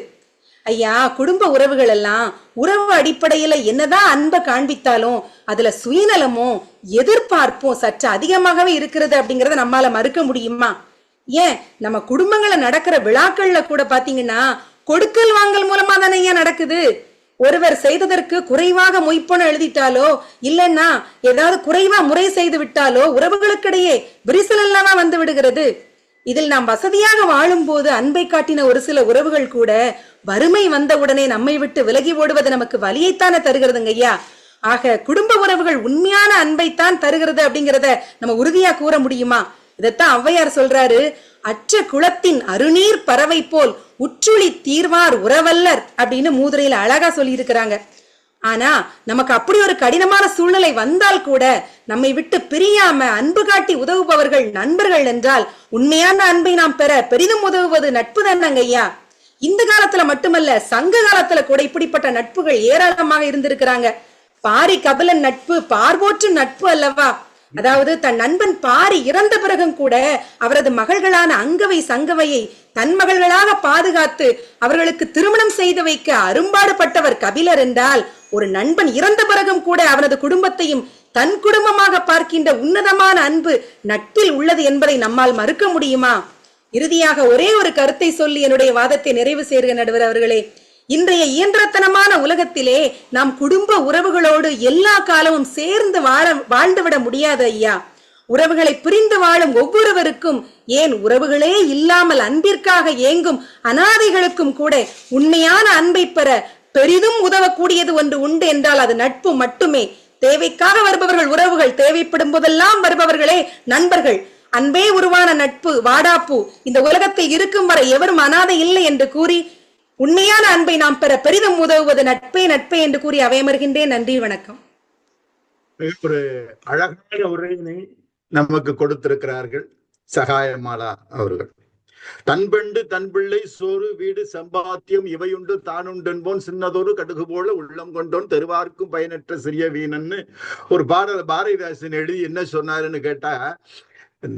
[SPEAKER 3] ஐயா, குடும்ப உறவுகள் எல்லாம் உறவு அடிப்படையில என்னதான் அன்பை காண்பித்தாலும் அதுல சுயநலமும் எதிர்பார்ப்பும் சற்று அதிகமாகவே இருக்கிறது அப்படிங்கறத நம்மால மறுக்க முடியுமா? ஏன் நம்ம குடும்பங்களை நடக்கிற விழாக்கள்ல கூட பாத்தீங்கன்னா கொடுக்கல் வாங்கல் மூலமா தானே ஏன் நடக்குது. ஒருவர் செய்ததற்கு குறைவாக மொய்ப்பணம் எழுதிட்டாலோ இல்லைன்னா ஏதாவது குறைவா முறை செய்து விட்டாலோ உறவுகளுக்கிடையே விரிசல் எல்லாமா விடுகிறது. இதில் நாம் வசதியாக வாழும் போது அன்பை காட்டின ஒரு சில உறவுகள் கூட வறுமை வந்தவுடனே நம்மை விட்டு விலகி ஓடுவது நமக்கு வலியைத்தானே தருகிறதுங்க ஐயா. ஆக குடும்ப உறவுகள் உண்மையான அன்பைத்தான் தருகிறது அப்படிங்கிறத நம்ம உறுதியா கூற முடியுமா? இதத்தான் ஔவையார் சொல்றாரு, அற்ற குளத்தின் அருநீர் பறவை போல் உற்றுளி தீர்வார் உறவல்லர் அப்படின்னு மூதுரையில அழகா சொல்லி இருக்கிறாங்க. ஆனா நமக்கு அப்படி ஒரு கடினமான சூழ்நிலை வந்தால் கூட நம்மை விட்டு பிரியாம அன்பு காட்டி உதவுபவர்கள் நண்பர்கள் என்றால் உண்மையான அன்பை நாம் பெற பெரிதும் உதவுவது நட்பு தானங்க ஐயா. இந்த காலத்துல மட்டுமல்ல, சங்க காலத்துல கூட இப்படிப்பட்ட நட்புகள் ஏராளமாக இருந்திருக்கிறாங்க. பாரி கபிலன் நட்பு பார்வோற்று நட்பு அல்லவா? அதாவது தன் நண்பன் பாரி இறந்த பிறகும் கூட அவரது மகள்களான அங்கவை சங்கவையை தன் மகள்களாக பாதுகாத்து அவர்களுக்கு திருமணம் செய்து வைக்க அரும்பாடுபட்டவர் கபிலர் என்றால், ஒரு நண்பன் இறந்த பிறகும் கூட அவனது குடும்பத்தையும் தன் குடும்பமாக பார்க்கின்ற உன்னதமான அன்பு நட்பில் உள்ளது என்பதை நம்மால் மறுக்க முடியுமா? இறுதியாக ஒரே ஒரு கருத்தை சொல்லி என்னுடைய வாதத்தை நிறைவு செய்கிற நடுவர் அவர்களே, இன்றைய இயந்திரத்தனமான உலகத்திலே நாம் குடும்ப உறவுகளோடு எல்லா காலமும் சேர்ந்து வாழ்ந்துவிட முடியாது ஐயா. உறவுகளை பிரிந்து வாழும் ஒவ்வொருவருக்கும், ஏன் உறவுகளே இல்லாமல் அன்பிற்காக ஏங்கும் அனாதைகளுக்கும் கூட உண்மையான அன்பை பெற பெரிதும் உதவக்கூடியது ஒன்று உண்டு என்றால் அது நட்பு மட்டுமே. தேவைக்காக வருபவர்கள் உறவுகள், தேவைப்படும் போதெல்லாம் வருபவர்களே நண்பர்கள். அன்பே உருவான நட்பு வாடாப்பூ, இந்த உலகத்தில் இருக்கும் வரை எவரும் அனாதை இல்லை என்று கூறி உண்மையான அன்பை நாம் பெற பெரிதும் உதவுவது நட்பே நட்பே என்று கூறி அவையமர்கின்றேன். நன்றி, வணக்கம்.
[SPEAKER 1] ஒரு அழகான உரையினை நமக்கு கொடுத்திருக்கிறார்கள் சகாயமாலா அவர்கள். தன்பெண்டு தன் பிள்ளை சோறு வீடு சம்பாத்தியம் இவையுண்டு தானுண்டென்போன் சின்னதொரு கடுகு போல உள்ளம் கொண்டோன் தெருவார்க்கும் பயனற்ற சிறிய வீணன்னு ஒரு பாரதிதாசன் எழுதி என்ன சொன்னாருன்னு கேட்டா,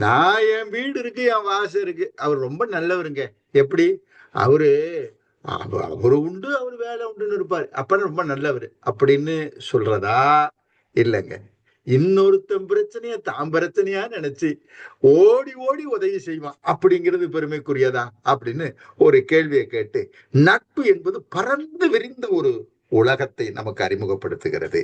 [SPEAKER 1] நான் என் வீடு இருக்கு, என் வாசம் இருக்கு, அவர் ரொம்ப நல்லவருங்க. எப்படி? அவரு உண்டு, அவரு வேலை உண்டுன்னு இருப்பாரு, அப்ப ரொம்ப நல்லவரு அப்படின்னு சொல்றதா இல்லைங்க. இன்னொருத்தன் பிரச்சனைய தான் பிரச்சனையா நினைச்சு ஓடி ஓடி உதவி செய்வான் அப்படிங்கிறது பெருமைக்குரியதா அப்படின்னு ஒரு கேள்வியை கேட்டு, நட்பு என்பது பறந்து விரிந்த ஒரு உலகத்தை நமக்கு அறிமுகப்படுத்துகிறது.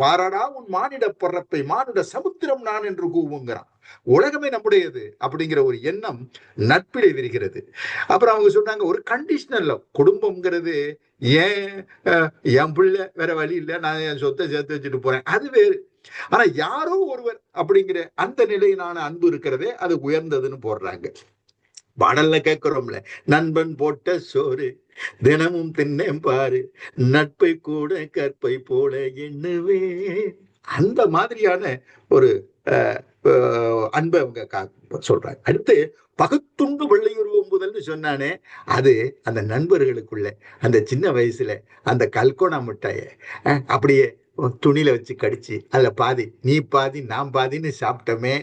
[SPEAKER 1] பாராடா உன் மானிட பிறப்பை மானுட சமுத்திரம் நான் என்று கூவுங்கிறான். உலகமே நம்முடையது அப்படிங்கிற ஒரு எண்ணம் நட்பிலே விரிகிறது. அப்புறம் அவங்க சொன்னாங்க, ஒரு கண்டிஷனல் லவ். குடும்பம்ங்கிறது என் பிள்ளை வேற வழி இல்லை, நான் என் சொத்தை சேர்த்து வச்சுட்டு போறேன், அது வேறு. ஆனா யாரோ ஒருவர் அப்படிங்கிற அந்த நிலையிலான அன்பு இருக்கிறதே அது உயர்ந்ததுன்னு போடுறாங்க. பாடல்ல கேட்கிறோம்ல, நண்பன் போட்ட சோறு தினமும் தின்னேன் பாரு, நட்பை கூட கற்பை போல எண்ணுவே. அந்த மாதிரியான ஒரு அன்பை அவங்க சொல்றாங்க. அடுத்து பகுத்துண்டு வெள்ளையுருவம் முதல்னு சொன்னானே, அது அந்த நண்பர்களுக்குள்ள அந்த சின்ன வயசுல அந்த கல்கோனா மிட்டாய அப்படியே துணியில வச்சு கடிச்சு அதுல பாதி நீ பாதி நான் பாதின்னு சாப்பிட்டோமே,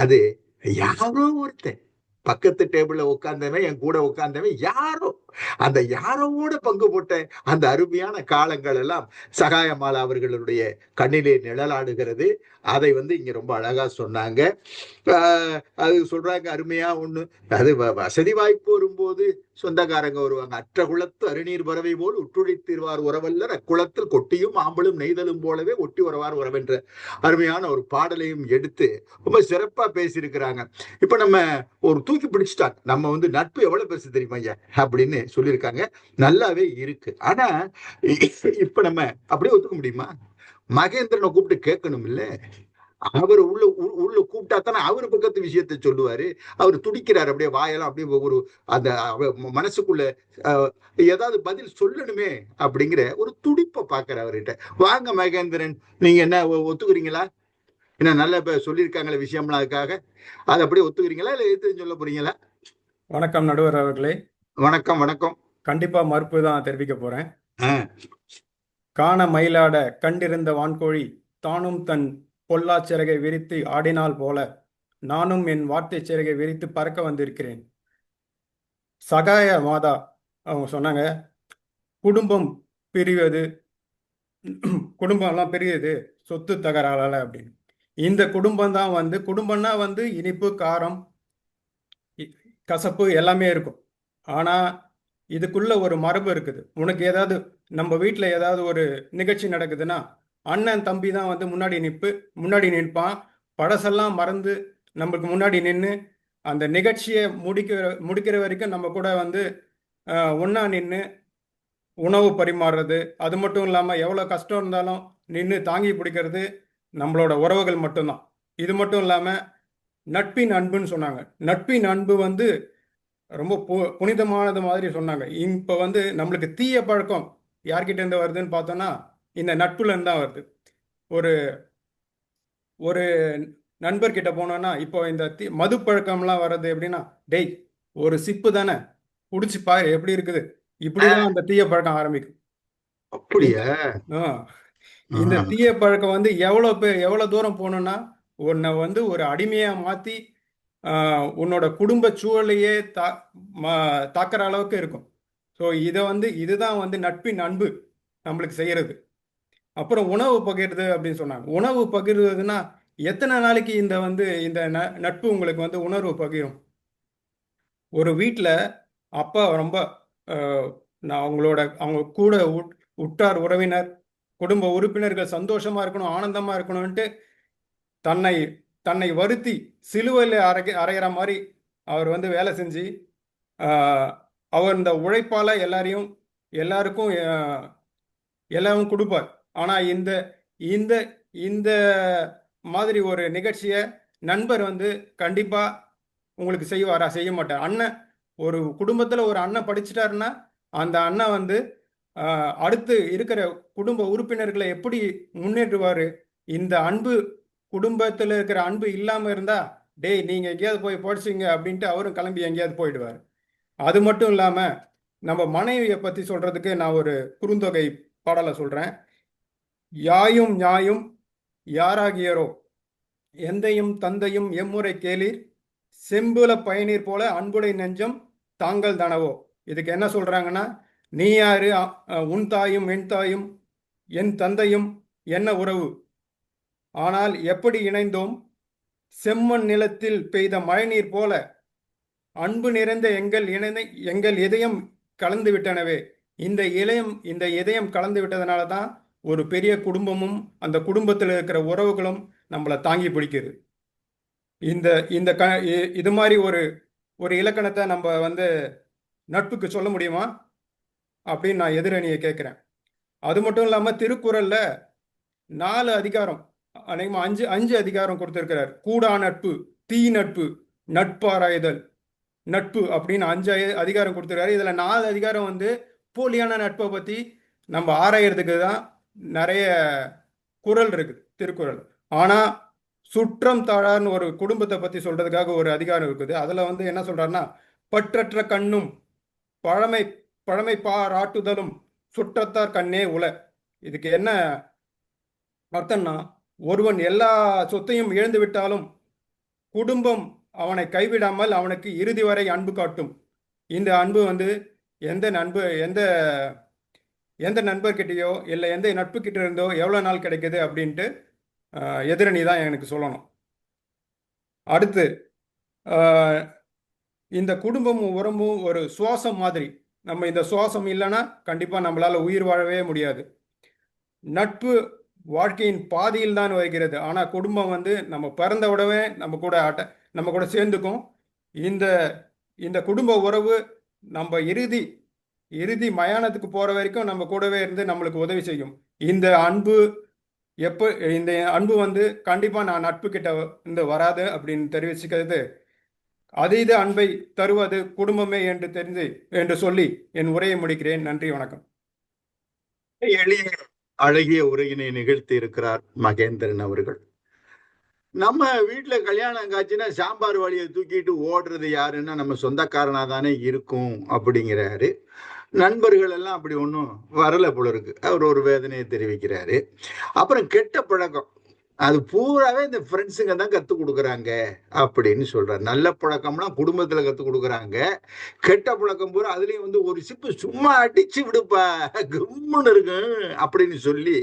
[SPEAKER 1] அது யாரோ ஒருத்தன் பக்கத்து டேபிள்ல உட்கார்ந்தவன், என் கூட உட்கார்ந்தவன் யாரோ, அந்த யாரோட பங்கு போட்ட அந்த அருமையான காலங்கள் எல்லாம் சகாயமாலா அவர்களுடைய கண்ணிலே நிழலாடுகிறது. அதை இங்க ரொம்ப அழகா சொன்னாங்க. அது சொல்றாங்க அருமையா ஒண்ணு. அது வசதி வாய்ப்பு வரும்போது சொந்தக்காரங்க வருவாங்க. அற்ற குளத்து அருநீர் பறவை போல் உற்றுழித்தீர்வார் உறவல்லர் அக்குளத்தில் கொட்டியும் ஆம்பலும் நெய்தலும் போலவே ஒட்டி உறவார் உறவென்ற அருமையான ஒரு பாடலையும் எடுத்து ரொம்ப சிறப்பா பேசியிருக்கிறாங்க. இப்ப நம்ம ஒரு தூக்கி பிடிச்சிட்டாங்க. நம்ம நட்பு எவ்வளவு பெருசு தெரியுமா ஐயா அப்படின்னு சொல்லியிருக்காங்க. நல்லாவே இருக்கு. ஆனா இப்ப நம்ம அப்படியே ஒத்துக்க முடியுமா? மகேந்திரனை கூப்பிட்டு கேட்கணும் இல்ல, அவர் உள்ள கூப்பிட்டா தானே அவரு பக்கத்து விஷயத்தை சொல்லுவாரு. அவர் துடிக்கிறார், அப்படியே வாயெல்லாம் அப்படியே ஒரு அந்த மனசுக்குள்ள ஏதாவது பதில் சொல்லணுமே அப்படிங்கிற ஒரு துடிப்பை பாக்குற அவர்கிட்ட. வாங்க மகேந்திரன், நீங்க என்ன ஒத்துக்கிறீங்களா? என்ன நல்லா சொல்லியிருக்காங்களே விஷயம்லாம், அதுக்காக அதை அப்படியே ஒத்துக்கிறீங்களா இல்ல எது சொல்ல போறீங்களா?
[SPEAKER 4] வணக்கம் நடுவர் அவர்களே.
[SPEAKER 1] வணக்கம் வணக்கம்.
[SPEAKER 4] கண்டிப்பா மறுப்பு தான் தெரிவிக்க போறேன்.
[SPEAKER 1] ஆ,
[SPEAKER 4] காண மயிலாட கண்டிருந்த வான்கோழி தானும் தன் பொல்லா சிறகை விரித்து ஆடினால் போல நானும் என் வார்த்தை சிறகை விரித்து பறக்க வந்திருக்கிறேன். சகாய மாதா அவங்க சொன்னாங்க, குடும்பம் பிரிவது, குடும்பம் எல்லாம் பிரியுது சொத்து தகராறால அப்படின்னு. இந்த குடும்பம் தான் குடும்பம்னா இனிப்பு காரம் கசப்பு எல்லாமே இருக்கும். ஆனா இதுக்குள்ள ஒரு மரபு இருக்குது. உனக்கு ஏதாவது நம்ம வீட்டில் ஏதாவது ஒரு நிகழ்ச்சி நடக்குதுன்னா அண்ணன் தம்பி தான் முன்னாடி நிற்பான். பழசெல்லாம் மறந்து நம்மளுக்கு முன்னாடி நின்று அந்த நிகழ்ச்சியை முடிக்கிற வரைக்கும் நம்ம கூட ஒன்றா நின்று உணவு பரிமாறுறது. அது மட்டும் இல்லாமல் எவ்வளோ கஷ்டம் இருந்தாலும் நின்று தாங்கி பிடிக்கிறது நம்மளோட உறவுகள் மட்டும்தான். இது மட்டும் இல்லாமல் நட்பின் அன்புன்னு சொன்னாங்க. நட்பின் அன்பு ரொம்ப புனிதமானது மாதிரி சொன்னாங்க. இப்போ நம்மளுக்கு தீய பழக்கம் யார்கிட்ட இருந்து வருதுன்னு பார்த்தோம்னா இந்த நட்புல இருந்து தான் வருது. ஒரு ஒரு நண்பர்கிட்ட போனோம்னா இப்போ இந்த மது பழக்கம்லாம் வர்றது எப்படின்னா, டேய் ஒரு சிப்பு தானே குடிச்சு பாரு எப்படி இருக்குது, இப்படிதான் அந்த தீய பழக்கம் ஆரம்பிக்கும்.
[SPEAKER 1] அப்படியா?
[SPEAKER 4] இந்த தீய பழக்கம் எவ்வளவு தூரம் போகணும்னா உன்னை ஒரு அடிமையா மாத்தி உன்னோட குடும்ப சூழலையே தாக்குற அளவுக்கு இருக்கும். ஸோ இதுதான் நட்பின் அன்பு நம்மளுக்கு செய்யறது. அப்புறம் உணவு பகிர்றது அப்படின்னு சொன்னாங்க. உணவு பகிர்றதுன்னா எத்தனை நாளைக்கு இந்த நட்பு உங்களுக்கு உணர்வு பகிரும்? ஒரு வீட்டில் அப்பா ரொம்ப நான் அவங்க கூட உற்றார் உறவினர் குடும்ப உறுப்பினர்கள் சந்தோஷமா இருக்கணும், ஆனந்தமா இருக்கணும்ட்டு தன்னை தன்னை வருத்தி சிலுவையில் அரைகிற மாதிரி அவர் வேலை செஞ்சு அவர் இந்த உழைப்பால எல்லாருக்கும் எல்லாரும் கொடுப்பார். ஆனா இந்த இந்த இந்த மாதிரி ஒரு நிகழ்ச்சியை நண்பர் கண்டிப்பா உங்களுக்கு செய்வாரா? செய்ய மாட்டார். அண்ணன் ஒரு குடும்பத்துல ஒரு அண்ணன் படிச்சுட்டாருன்னா அந்த அண்ணன் அடுத்து இருக்கிற குடும்ப உறுப்பினர்களை எப்படி முன்னேற்றுவாரு? இந்த அன்பு குடும்பத்தில் இருக்கிற அன்பு இல்லாம இருந்தா, டேய் நீங்க எங்கேயாவது போய் படிச்சுங்க அப்படின்ட்டு அவரும் கிளம்பி எங்கேயாவது போயிடுவார். அது மட்டும் இல்லாம நம்ம மனைவியை பத்தி சொல்றதுக்கு நான் ஒரு குறுந்தொகை பாடலை சொல்றேன். யாயும் ஞாயும் யாராகியரோ எந்தையும் தந்தையும் எம்முறை கேளீர் செம்புல பயனீர் போல அன்புடை நெஞ்சம் தாங்கள் தானவோ. இதுக்கு என்ன சொல்றாங்கன்னா, நீ யாரு, உன் தாயும் என் தாயும் என் தந்தையும் என்ன உறவு, ஆனால் எப்படி இணைந்தோம் செம்மண் நிலத்தில் பெய்த மழைநீர் போல அன்பு நிறைந்த எங்கள் இதயம் கலந்து விட்டனவே. இந்த இதயம் கலந்து விட்டதனால தான் ஒரு பெரிய குடும்பமும் அந்த குடும்பத்தில் இருக்கிற உறவுகளும் நம்மளை தாங்கி பிடிக்குது. இது மாதிரி ஒரு இலக்கணத்தை நம்ம நட்புக்கு சொல்ல முடியுமா அப்படின்னு நான் எதிரணியை கேட்குறேன். அது மட்டும் இல்லாமல் திருக்குறள்ல 4 அதிகாரம், அநேகமா 5 அதிகாரம் கொடுத்திருக்கிறார். கூடா நட்பு, தீ நட்பு, நட்பாராய்தல், நட்பு அப்படின்னு 5 அதிகாரம் கொடுத்திருக்காரு. இதுல 4 அதிகாரம் போலியான நட்பை பத்தி நம்ம ஆராயறதுக்கு தான் நிறைய குறள் இருக்கு திருக்குறள். ஆனா சுற்றம் தாழார்னு ஒரு குடும்பத்தை பத்தி சொல்றதுக்காக ஒரு அதிகாரம் இருக்குது. அதுல என்ன சொல்றாருன்னா, பற்றற்ற கண்ணும் பழமை பாராட்டுதலும் சுற்றத்தார் கண்ணே உல. இதுக்கு என்ன அர்த்தம்னா, ஒருவன் எல்லா சொத்தையும் இழந்து விட்டாலும் குடும்பம் அவனை கைவிடாமல் அவனுக்கு இறுதி வரை அன்பு காட்டும். இந்த அன்பு வந்து எந்த நண்பர்கிட்டயோ இல்லை எந்த நட்பு கிட்ட இருந்தோ எவ்வளோ நாள் கிடைக்குது அப்படின்ட்டு எதிரணி தான் எனக்கு சொல்லணும். அடுத்து இந்த குடும்பமும் உறவும் ஒரு சுவாசம் மாதிரி. நம்ம இந்த சுவாசம் இல்லைன்னா கண்டிப்பாக நம்மளால உயிர் வாழவே முடியாது. நட்பு வாழ்க்கையின் பாதியில் தான் வருகிறது. ஆனால் குடும்பம் வந்து நம்ம பிறந்த உடனே நம்ம கூட சேர்ந்துக்கும். இந்த குடும்ப உறவு நம்ம இறுதி மயானத்துக்கு போற வரைக்கும் நம்ம கூடவே இருந்து நம்மளுக்கு உதவி செய்யும். இந்த அன்பு வந்து கண்டிப்பா நான் நட்பு கிட்ட இருந்து வராது அப்படின்னு தெரிவிச்சுக்கிறது. அதீத அன்பை தருவது குடும்பமே என்று சொல்லி என் உரையை முடிக்கிறேன். நன்றி, வணக்கம்.
[SPEAKER 1] எளிய அழகிய உரையினை நிகழ்த்தி இருக்கிறார் மகேந்திரன் அவர்கள். நம்ம வீட்டுல கல்யாணம் காட்சினா சாம்பார் வழியை தூக்கிட்டு ஓடுறது யாருன்னா நம்ம சொந்தக்காரனா தானே இருக்கும் அப்படிங்கிறாரு. நண்பர்கள் எல்லாம் அப்படி ஒன்றும் வரல போல இருக்கு. அவர் ஒரு வேதனையை தெரிவிக்கிறாரு. அப்புறம் கெட்ட பழக்கம் அது பூராவே இந்த ஃப்ரெண்ட்ஸுங்க தான் கற்றுக் கொடுக்குறாங்க அப்படின்னு சொல்றாரு. நல்ல பழக்கம்னா குடும்பத்துல கற்றுக் கொடுக்குறாங்க. கெட்ட பழக்கம் பூரா அதுலயும் வந்து ஒரு சிப்பு சும்மா அடிச்சு விடுப்பா கும்முன்னு இருக்கு அப்படின்னு சொல்லி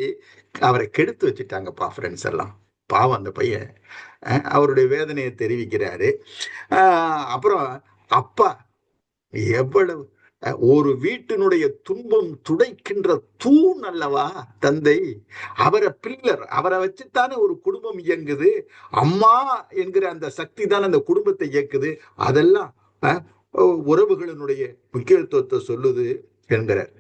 [SPEAKER 1] அவரை கெடுத்து வச்சுட்டாங்கப்பா ஃப்ரெண்ட்ஸ் எல்லாம். பாவம் அந்த பையன் அவருடைய வேதனையை தெரிவிக்கிறாரு. அப்புறம் அப்பா எவ்வளவு ஒரு வீட்டினுடைய துன்பம் துடைக்கின்ற தூண் அல்லவா தந்தை. அவரை வச்சுத்தானே ஒரு குடும்பம் இயங்குது. அம்மா என்கிற அந்த சக்தி தான் அந்த குடும்பத்தை இயக்குது. அதெல்லாம் உறவுகளினுடைய முக்கியத்துவத்தை சொல்லுது என்கிறார்.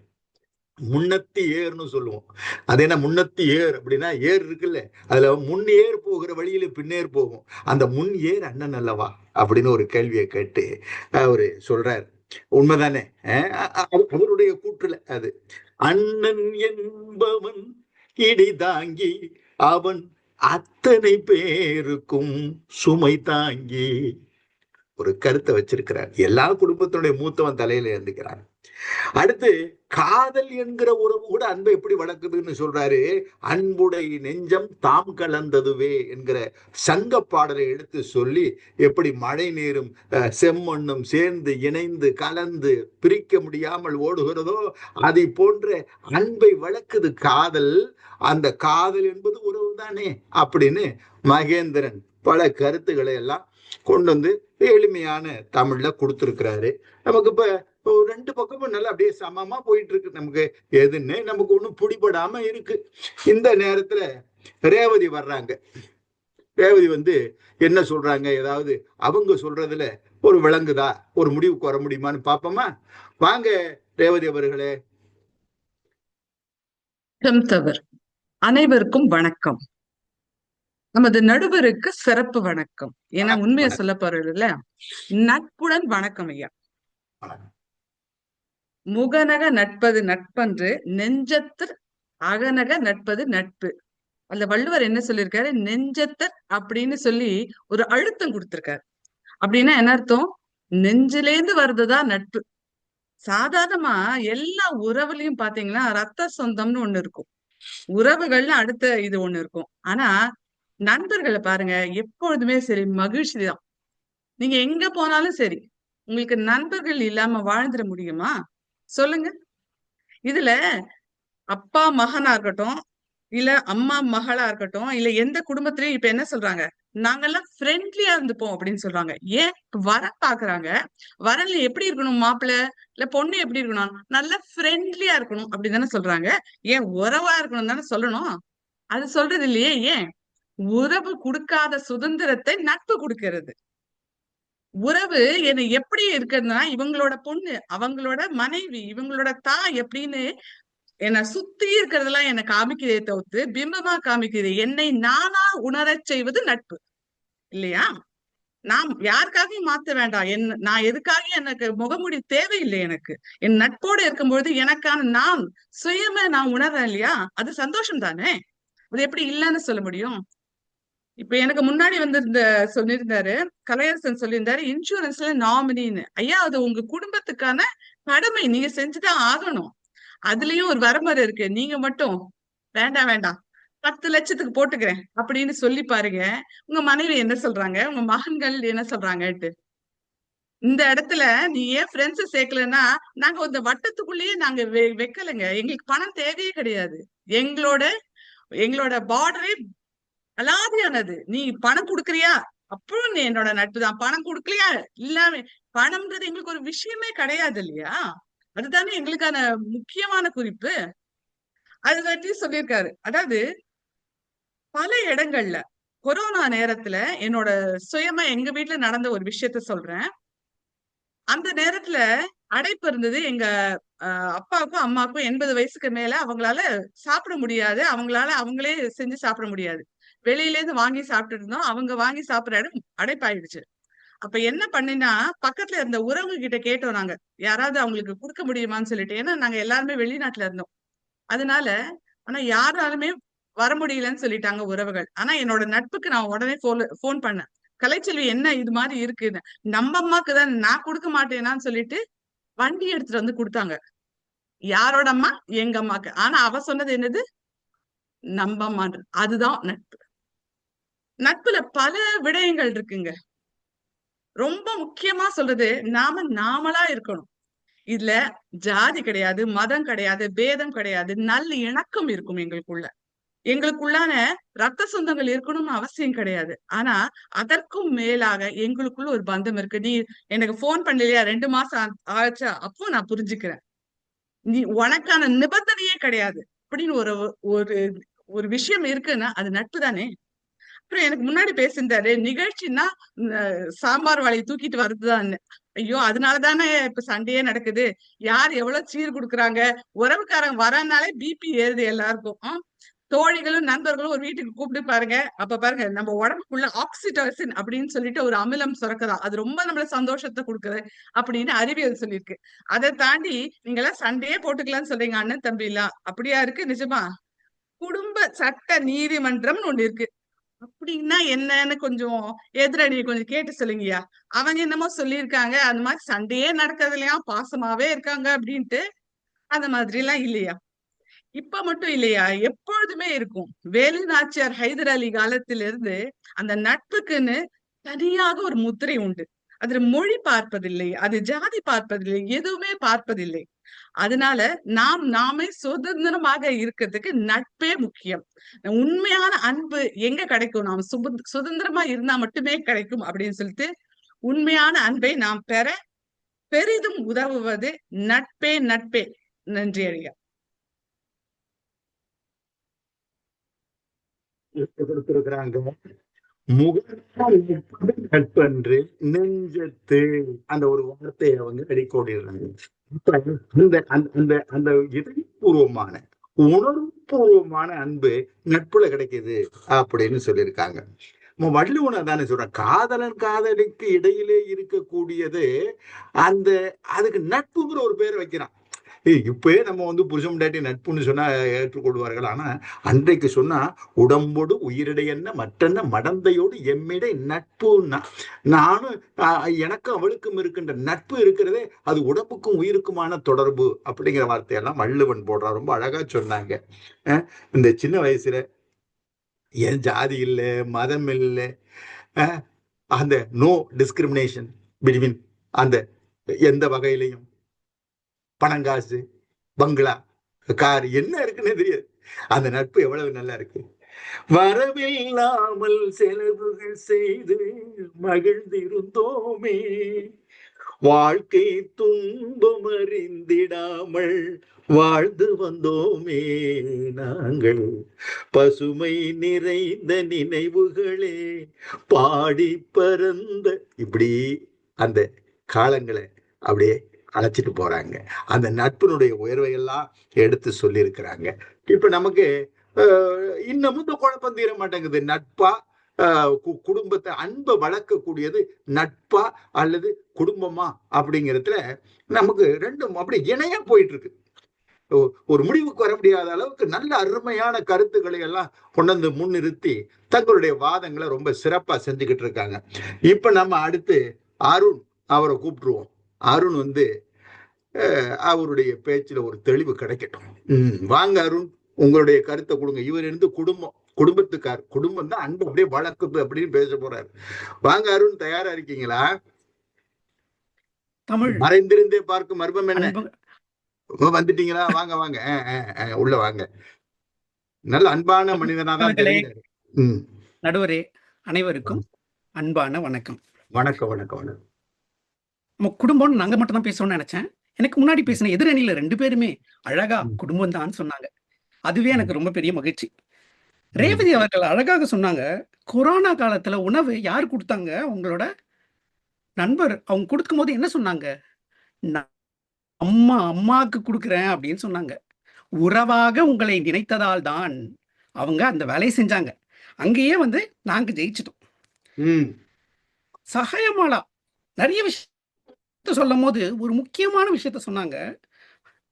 [SPEAKER 1] முன்னத்தி ஏர்னு சொல்லுவோம். அது என்ன முன்னத்தி ஏர் அப்படின்னா, ஏர் இருக்குல்ல, அதுல முன் ஏர் போகிற வழியில பின்னேர் போகும். அந்த முன் ஏர் அண்ணன் அல்லவா அப்படின்னு ஒரு கேள்வியை கேட்டு அவரு சொல்றாரு. உண்மைதானே? அவருடைய கூற்றுல அது அண்ணன் என்பவன் இடி தாங்கி அவன் அத்தனை பேருக்கும் சுமை தாங்கி ஒரு கருத்தை வச்சிருக்கிறார். எல்லா குடும்பத்தினுடைய மூத்தவன் தலையில இருந்துக்கிறார். அடுத்து காதல் என்கிற உறவு கூட அன்பை எப்படி வளர்க்குதுன்னு சொல்றாரு. அன்புடை நெஞ்சம் தாம் கலந்ததுவே என்கிற சங்க பாடலை எடுத்து சொல்லி எப்படி மழை நீரும் செம்மண்ணும் சேர்ந்து இணைந்து கலந்து பிரிக்க முடியாமல் ஓடுகிறதோ அதை போன்ற அன்பை வளர்க்குது காதல். அந்த காதல் என்பது உறவு தானே அப்படின்னு மகேந்திரன் பல கருத்துக்களை எல்லாம் கொண்டு வந்து எளிமையான தமிழ்ல கொடுத்திருக்கிறாரு. நமக்கு இப்ப ரெண்டு பக்கமும் நல்லா அப்படியே சமமா போயிட்டு இருக்கு. நமக்கு எதுன்னு நமக்கு ஒண்ணும் பிடிபடாம இருக்கு. இந்த நேரத்துல ரேவதி வர்றாங்க. ரேவதி வந்து என்ன சொல்றாங்க, ஏதாவது அவங்க சொல்றதுல ஒரு விளங்குதா, ஒரு முடிவுக்கு வர முடியுமான்னு பாப்போமா? வாங்க ரேவதி அவர்களே.
[SPEAKER 5] அனைவருக்கும் வணக்கம். நமது நடுவருக்கு சிறப்பு வணக்கம். ஏன்னா உண்மையை சொல்ல போறதுல நட்புடன் வணக்கம் ஐயா. முகநக நட்பது நட்பன்று நெஞ்சத்தர் அகநக நட்பது நட்பு. அந்த வள்ளுவர் என்ன சொல்லியிருக்காரு, நெஞ்சத்தர் அப்படின்னு சொல்லி ஒரு அழுத்தம் கொடுத்திருக்காரு. அப்படின்னா என்ன அர்த்தம்? நெஞ்சிலேந்து வர்றதுதான் நட்பு. சாதாரணமா எல்லா உறவுலையும் பாத்தீங்கன்னா ரத்த சொந்தம்னு ஒண்ணு இருக்கும், உறவுகள்னு அடுத்த இது ஒண்ணு இருக்கும். ஆனா நண்பர்களை பாருங்க, எப்பொழுதுமே சரி மகிழ்ச்சி தான். நீங்க எங்க போனாலும் சரி, உங்களுக்கு நண்பர்கள் இல்லாம வாழ்ந்துட முடியுமா சொல்லுங்க? இதுல அப்பா மகனா இருக்கட்டும், இல்ல அம்மா மகளா இருக்கட்டும், இல்ல எந்த குடும்பத்திலயும் இப்ப என்ன சொல்றாங்க, நாங்கெல்லாம் ஃப்ரெண்ட்லியா இருந்துப்போம் அப்படின்னு சொல்றாங்க. ஏன்? வரன் பாக்குறாங்க. வரன்ல எப்படி இருக்கணும் மாப்பிள்ள இல்ல பொண்ணு எப்படி இருக்கணும், நல்லா ஃப்ரெண்ட்லியா இருக்கணும் அப்படின்னு தானே சொல்றாங்க. ஏன் உறவா இருக்கணும் தானே சொல்லணும்? அது சொல்றது இல்லையே. ஏன்? உறவு கொடுக்காத சுதந்திரத்தை நட்பு கொடுக்கிறது. உறவு என்ன எப்படி இருக்குன்னா, இவங்களோட பொண்ணு, அவங்களோட மனைவி, இவங்களோட தாய் எப்படின்னு என்ன சுத்தி இருக்கிறதெல்லாம் என்ன காமிக்கிறதே தவிர்த்து பிம்பமா காமிக்குது. என்னை நானா உணரச் செய்வது நட்பு இல்லையா? நான் யாருக்காகவும் மாத்த வேண்டாம். நான் எதுக்காக எனக்கு முகமூடி தேவையில்லை. எனக்கு என் நட்போடு இருக்கும்பொழுது எனக்கான நான் சுயமா நான் உணர்றேன் இல்லையா? அது சந்தோஷம் தானே. அது எப்படி இல்லைன்னு சொல்ல முடியும்? இப்ப எனக்கு முன்னாடி சொல்லியிருந்தாரு கலையரசன், சொல்லியிருந்தாரு இன்சூரன்ஸ்ல நாமினின்னு. ஐயா, அது உங்க குடும்பத்துக்கான கடமை, நீங்க செஞ்சுதான் ஆகணும். அதுலயும் ஒரு வரமுறை இருக்கு. நீங்க மட்டும் வேண்டாம் 10 லட்சத்துக்கு போட்டுக்கிறேன் அப்படின்னு சொல்லி பாருங்க. உங்க மனைவி என்ன சொல்றாங்க, உங்க மகன்கள் என்ன சொல்றாங்கன்ட்டு. இந்த இடத்துல நீ ஏன் ஃப்ரெண்ட்ஸ் சேர்க்கலன்னா, நாங்க இந்த வட்டத்துக்குள்ளேயே நாங்க வைக்கலைங்க. எங்களுக்கு பணம் தேவையே கிடையாது. எங்களோட எங்களோட பார்டரே அலாதியானது. நீ பணம் கொடுக்குறியா, அப்புறம் நீ என்னோட நட்பு தான். பணம் கொடுக்கலையா, இல்லாம பணம்ன்றது எங்களுக்கு ஒரு விஷயமே கிடையாது இல்லையா? அதுதானே எங்களுக்கான முக்கியமான குறிப்பு. அது பற்றி சொல்லியிருக்காரு. அதாவது பல இடங்கள்ல கொரோனா நேரத்துல என்னோட சுயமா எங்க வீட்டுல நடந்த ஒரு விஷயத்த சொல்றேன். அந்த நேரத்துல அடைப்பு இருந்தது. எங்க அப்பாவுக்கும் அம்மாவுக்கும் 80 வயசுக்கு மேல அவங்களால சாப்பிட முடியாது. அவங்களே செஞ்சு சாப்பிட முடியாது. வெளியில இருந்து வாங்கி சாப்பிட்டு இருந்தோம். அவங்க வாங்கி சாப்பிடுற இடம் அடைப்பாயிடுச்சு. அப்ப என்ன பண்ணினா, பக்கத்துல இருந்த உறவு கிட்ட கேட்டோம் நாங்க. யாராவது அவங்களுக்கு கொடுக்க முடியுமான்னு சொல்லிட்டு. ஏன்னா நாங்க எல்லாருமே வெளிநாட்டுல இருந்தோம். அதனால ஆனா யாராலுமே வர முடியலன்னு சொல்லிட்டாங்க உறவுகள். ஆனா என்னோட நட்புக்கு நான் உடனே போன் பண்ணேன். கலைச்செல்வி என்ன இது மாதிரி இருக்குன்னு. நம்ம அம்மாக்கு தான், நான் கொடுக்க மாட்டேனான்னு சொல்லிட்டு வண்டி எடுத்துட்டு வந்து கொடுத்தாங்க. யாரோட அம்மா? எங்க அம்மாக்கு. ஆனா அவ சொன்னது என்னது? நம்ம அம்மான்னு. அதுதான் நட்பு. நட்புல பல விடயங்கள் இருக்குங்க. ரொம்ப முக்கியமா சொல்றது, நாமளா இருக்கணும். இதுல ஜாதி கிடையாது, மதம் கிடையாது, பேதம் கிடையாது. நல்ல இணக்கம் இருக்கும் எங்களுக்குள்ள. எங்களுக்குள்ளான ரத்த சொந்தங்கள் இருக்கணும்னு அவசியம் கிடையாது. ஆனா அதற்கும் மேலாக எங்களுக்குள்ள ஒரு பந்தம் இருக்கு. நீ எனக்கு போன் பண்ணலையா, 2 மாசம் ஆச்சா, அப்போ நான் புரிஞ்சுக்கிறேன். நீ உனக்கான நிபந்தனையே கிடையாது அப்படின்னு ஒரு ஒரு ஒரு விஷயம் இருக்குன்னா அது நட்பு தானே. அப்புறம் எனக்கு முன்னாடி பேசியிருந்தாரு, நிகழ்ச்சின்னா சாம்பார் வாழையை தூக்கிட்டு வருதுதான். ஐயோ, அதனாலதானே இப்ப சண்டையே நடக்குது. யார் எவ்வளவு சீர் கொடுக்குறாங்க, உறவுக்காரங்க வரனாலே பிபி ஏறுது எல்லாருக்கும். தோழிகளும் நண்பர்களும் ஒரு வீட்டுக்கு கூப்பிட்டு பாருங்க. அப்ப பாருங்க, நம்ம உடம்புக்குள்ள ஆக்சிடோசின் அப்படின்னு சொல்லிட்டு ஒரு அமிலம் சுரக்குதா. அது ரொம்ப நம்மள சந்தோஷத்தை கொடுக்குது அப்படின்னு அறிவியல் சொல்லியிருக்கு. அதை தாண்டி நீங்க எல்லாம் சண்டையே போட்டுக்கலாம்னு சொல்றீங்க அண்ணன் தம்பி எல்லாம். அப்படியா இருக்கு நிஜமா? குடும்ப சட்ட நீதிமன்றம்னு ஒண்ணு இருக்கு. அப்படின்னா என்னன்னு கொஞ்சம் எதிரணியை கொஞ்சம் கேட்டு சொல்லுங்கய்யா. அவங்க என்னமோ சொல்லியிருக்காங்க, அந்த மாதிரி சண்டையே நடக்கிறது இல்லையா, பாசமாவே இருக்காங்க அப்படின்ட்டு. அந்த மாதிரி எல்லாம் இல்லையா. இப்ப மட்டும் இல்லையா, எப்பொழுதுமே இருக்கும். வேலு நாச்சியார் ஹைதர் அலி காலத்திலிருந்து அந்த நட்புக்குன்னு தனியாக ஒரு முத்திரை உண்டு. அதுல மொழி பார்ப்பதில்லை, அது ஜாதி பார்ப்பதில்லை, எதுவுமே பார்ப்பதில்லை. அதனால நாமே சுதந்திரமாக இருக்கிறதுக்கு நட்பே முக்கியம். உண்மையான அன்பு எங்க கிடைக்கும்? நாம் சுதந்திரமா இருந்தா மட்டுமே கிடைக்கும் அப்படின்னு சொல்லிட்டு, உண்மையான அன்பை நாம் பெற பெரிதும் உதவுவது நட்பே. நட்பே. நன்றி ஐயா.
[SPEAKER 1] கொடுத்திருக்கிறாங்க. நட்பன்று நெஞ்சத்து அந்த ஒரு வார்த்தையை அவங்க அடிக்கோடிடுறாங்க. அந்த இதயபூர்வமான உணர்வுபூர்வமான அன்பு நட்புல கிடைக்குது அப்படின்னு சொல்லியிருக்காங்க. வள்ளுவனை தானே சொல்றேன், காதலன் காதலிக்கு இடையிலே இருக்கக்கூடியது அந்த அதுக்கு நட்புங்கிற ஒரு பேரை வைக்கிறான். இப்பயே நம்ம புருஷன் முண்டாட்டி நட்புன்னு சொன்னா ஏற்றுக்கொள்வார்கள். ஆனா அன்றைக்கு சொன்னா உடம்போடு உயிரிடையென்ன மற்றென்ன மடந்தையோடு எம்மிடை நட்புன்னா, நானும் எனக்கும் அவளுக்கும் இருக்கின்ற நட்பு இருக்கிறதே அது உடம்புக்கும் உயிருக்குமான தொடர்பு அப்படிங்கிற வார்த்தையெல்லாம் வள்ளுவன் போடுறான். ரொம்ப அழகா சொன்னாங்க. இந்த சின்ன வயசுல என் ஜாதி இல்லை, மதம் இல்லை, அந்த நோ டிஸ்கிரிமினேஷன் பிட்வீன், அந்த எந்த வகையிலையும் பணங்காசு பங்களா கார் என்ன இருக்குன்னு தெரியாது. அந்த நட்பு எவ்வளவு நல்லா இருக்கு. வரவில்லாமல் செலவுகள் செய்து மகிழ்ந்திருந்தோமே, வாழ்க்கை துன்பம் அறிந்திடாமல் வாழ்ந்து வந்தோமே நாங்கள், பசுமை நிறைந்த நினைவுகளே பாடி பறந்த, இப்படி அந்த காலங்களை அப்படியே அழைச்சிட்டு போறாங்க. அந்த நட்பினுடைய உயர்வை எல்லாம் எடுத்து சொல்லி இருக்கிறாங்க. இப்ப நமக்கு இன்னமும் இந்த குழப்பம் தீர மாட்டேங்குது. நட்பா குடும்பத்தை அன்பை வளர்க்கக்கூடியது நட்பா அல்லது குடும்பமா அப்படிங்கிறதுல நமக்கு ரெண்டும் அப்படி இணையா போயிட்டு இருக்கு. ஒரு முடிவுக்கு வர முடியாத அளவுக்கு நல்ல அருமையான கருத்துக்களை எல்லாம் கொண்டு வந்து முன்னிறுத்தி தங்களுடைய வாதங்களை ரொம்ப சிறப்பா செஞ்சுக்கிட்டு இருக்காங்க. இப்ப நம்ம அடுத்து அருண் அவரை கூப்பிட்டுருவோம். அருண் அவருடைய பேச்சுல ஒரு தெளிவு கிடைக்கட்டும். வாங்க அருண், உங்களுடைய கருத்தை கொடுங்க. இவர் இருந்து குடும்பத்துக்கார், குடும்பம் தான் அன்பு அப்படியே வளர்க்குது அப்படின்னு பேச போறாரு. வாங்க அருண், தயாரா இருக்கீங்களா?
[SPEAKER 6] தமிழ்
[SPEAKER 1] மறைந்திருந்தே பார்க்கும் மர்மம் என்ன? வந்துட்டீங்களா? வாங்க வாங்க, உள்ள வாங்க. நல்ல அன்பான மனிதனா தான் தெரியுறாரு.
[SPEAKER 6] நடுவரே, அனைவருக்கும் அன்பான வணக்கம்.
[SPEAKER 1] வணக்கம் வணக்கம் வணக்கம்.
[SPEAKER 6] நம்ம குடும்பம் நாங்க மட்டும் தான் பேசணும்னு நினைச்சேன். எனக்கு முன்னாடி பேசின எதிரணியில 2 பேருமே அழகா குடும்பம் தான் சொன்னாங்க. அதுவே எனக்கு ரொம்ப பெரிய மகிழ்ச்சி. ரேவதி அவர்கள் அழகாக சொன்னாங்க, கொரோனா காலத்துல உணவு யார் கொடுத்தாங்க? உங்களோட நண்பர். அவங்க கொடுக்கும் போது என்ன சொன்னாங்க? அம்மாவுக்கு கொடுக்குறேன் அப்படின்னு சொன்னாங்க. உறவாக உங்களை நினைத்ததால் தான் அவங்க அந்த வேலையை செஞ்சாங்க. அங்கேயே நாங்க ஜெயிச்சிட்டோம். சகாயமாலா நிறைய விஷயத்த சொல்லும் போது ஒரு முக்கியமான விஷயத்த சொன்னாங்க.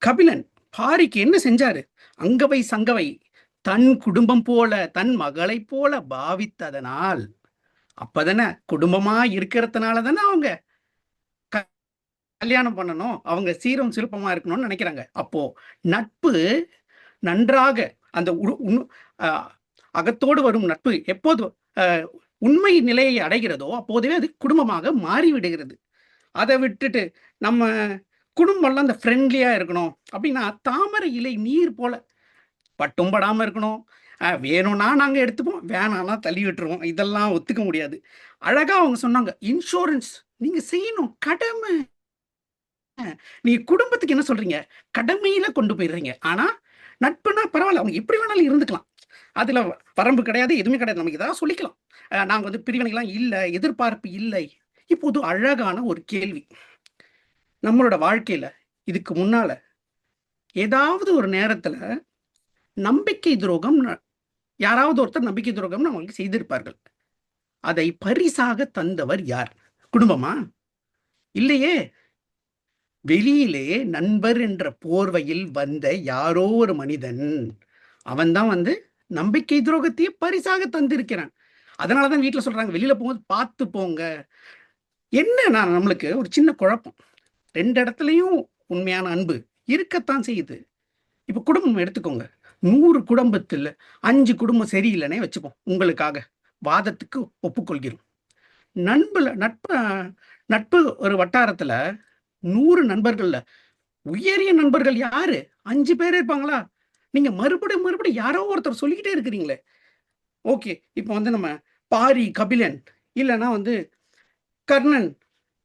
[SPEAKER 6] கபிலன் பாரிக்கு என்ன செஞ்சாரு? அங்கவை சங்கவை தன் குடும்பம் போல, தன் மகளை போல பாவித்ததனால், அப்பதானே குடும்பமா இருக்கிறதுனால தானே அவங்க கல்யாணம் பண்ணணும், அவங்க சீரும் சிறப்பமா இருக்கணும்னு நினைக்கிறாங்க. அப்போ நட்பு நன்றாக அந்த அகத்தோடு வரும் நட்பு எப்போது உண்மை நிலையை அடைகிறதோ அப்போதே அது குடும்பமாக மாறிவிடுகிறது. அதை விட்டுட்டு நம்ம குடும்பம்லாம் அந்த ஃப்ரெண்ட்லியா இருக்கணும் அப்படின்னா தாமரை இலை நீர் போல பட்டும் படாம இருக்கணும். வேணும்னா நாங்க எடுத்துப்போம், வேணாம்னா தள்ளி விட்டுருவோம். இதெல்லாம் ஒத்துக்க முடியாது. அழகா அவங்க சொன்னாங்க, இன்சூரன்ஸ் நீங்க செய்யணும், கடமை. நீங்க குடும்பத்துக்கு என்ன சொல்றீங்க? கடமையில கொண்டு போயிடுறீங்க. ஆனா நட்புனா பரவாயில்ல, அவங்க எப்படி வேணாலும் இருந்துக்கலாம், அதுல வரம்பு கிடையாது, எதுவுமே கிடையாது. நமக்கு ஏதாவது சொல்லிக்கலாம். நாங்க பிரிவினைலாம் இல்லை, எதிர்பார்ப்பு இல்லை. இப்போது அழகான ஒரு கேள்வி, நம்மளோட வாழ்க்கையில இதுக்கு முன்னால ஏதாவது ஒரு நேரத்துல நம்பிக்கை துரோகம், யாராவது ஒருத்தர் நம்பிக்கை துரோகம் அவங்களுக்கு செய்திருப்பார்கள். அதை பரிசாக தந்தவர் யார்? குடும்பமா? இல்லையே. வெளியிலே நண்பர் என்ற போர்வையில் வந்த யாரோ ஒரு மனிதன், அவன்தான் நம்பிக்கை துரோகத்தையே பரிசாக தந்திருக்கிறான். அதனாலதான் வீட்டுல சொல்றாங்க, வெளியில போகும்போது பார்த்து போங்க. என்ன நம்மளுக்கு ஒரு சின்ன குழப்பம், 2 இடத்துலயும் உண்மையான அன்பு இருக்கத்தான் செய்யுது. இப்ப குடும்பம் எடுத்துக்கோங்க, 100 குடும்பத்துல 5 குடும்பம் சரியில்லைன்னே வச்சுப்போம், உங்களுக்காக வாதத்துக்கு ஒப்புக்கொள்கிறோம். நட்பு ஒரு வட்டாரத்துல 100 நண்பர்கள்ல உயரிய நண்பர்கள் யாரு? 5 பேர் இருப்பாங்களா? நீங்க மறுபடியும் யாரோ ஒருத்தர் சொல்லிக்கிட்டே இருக்கிறீங்களே. ஓகே, இப்போ நம்ம பாரி, கபிலன், இல்லைன்னா கர்ணன்,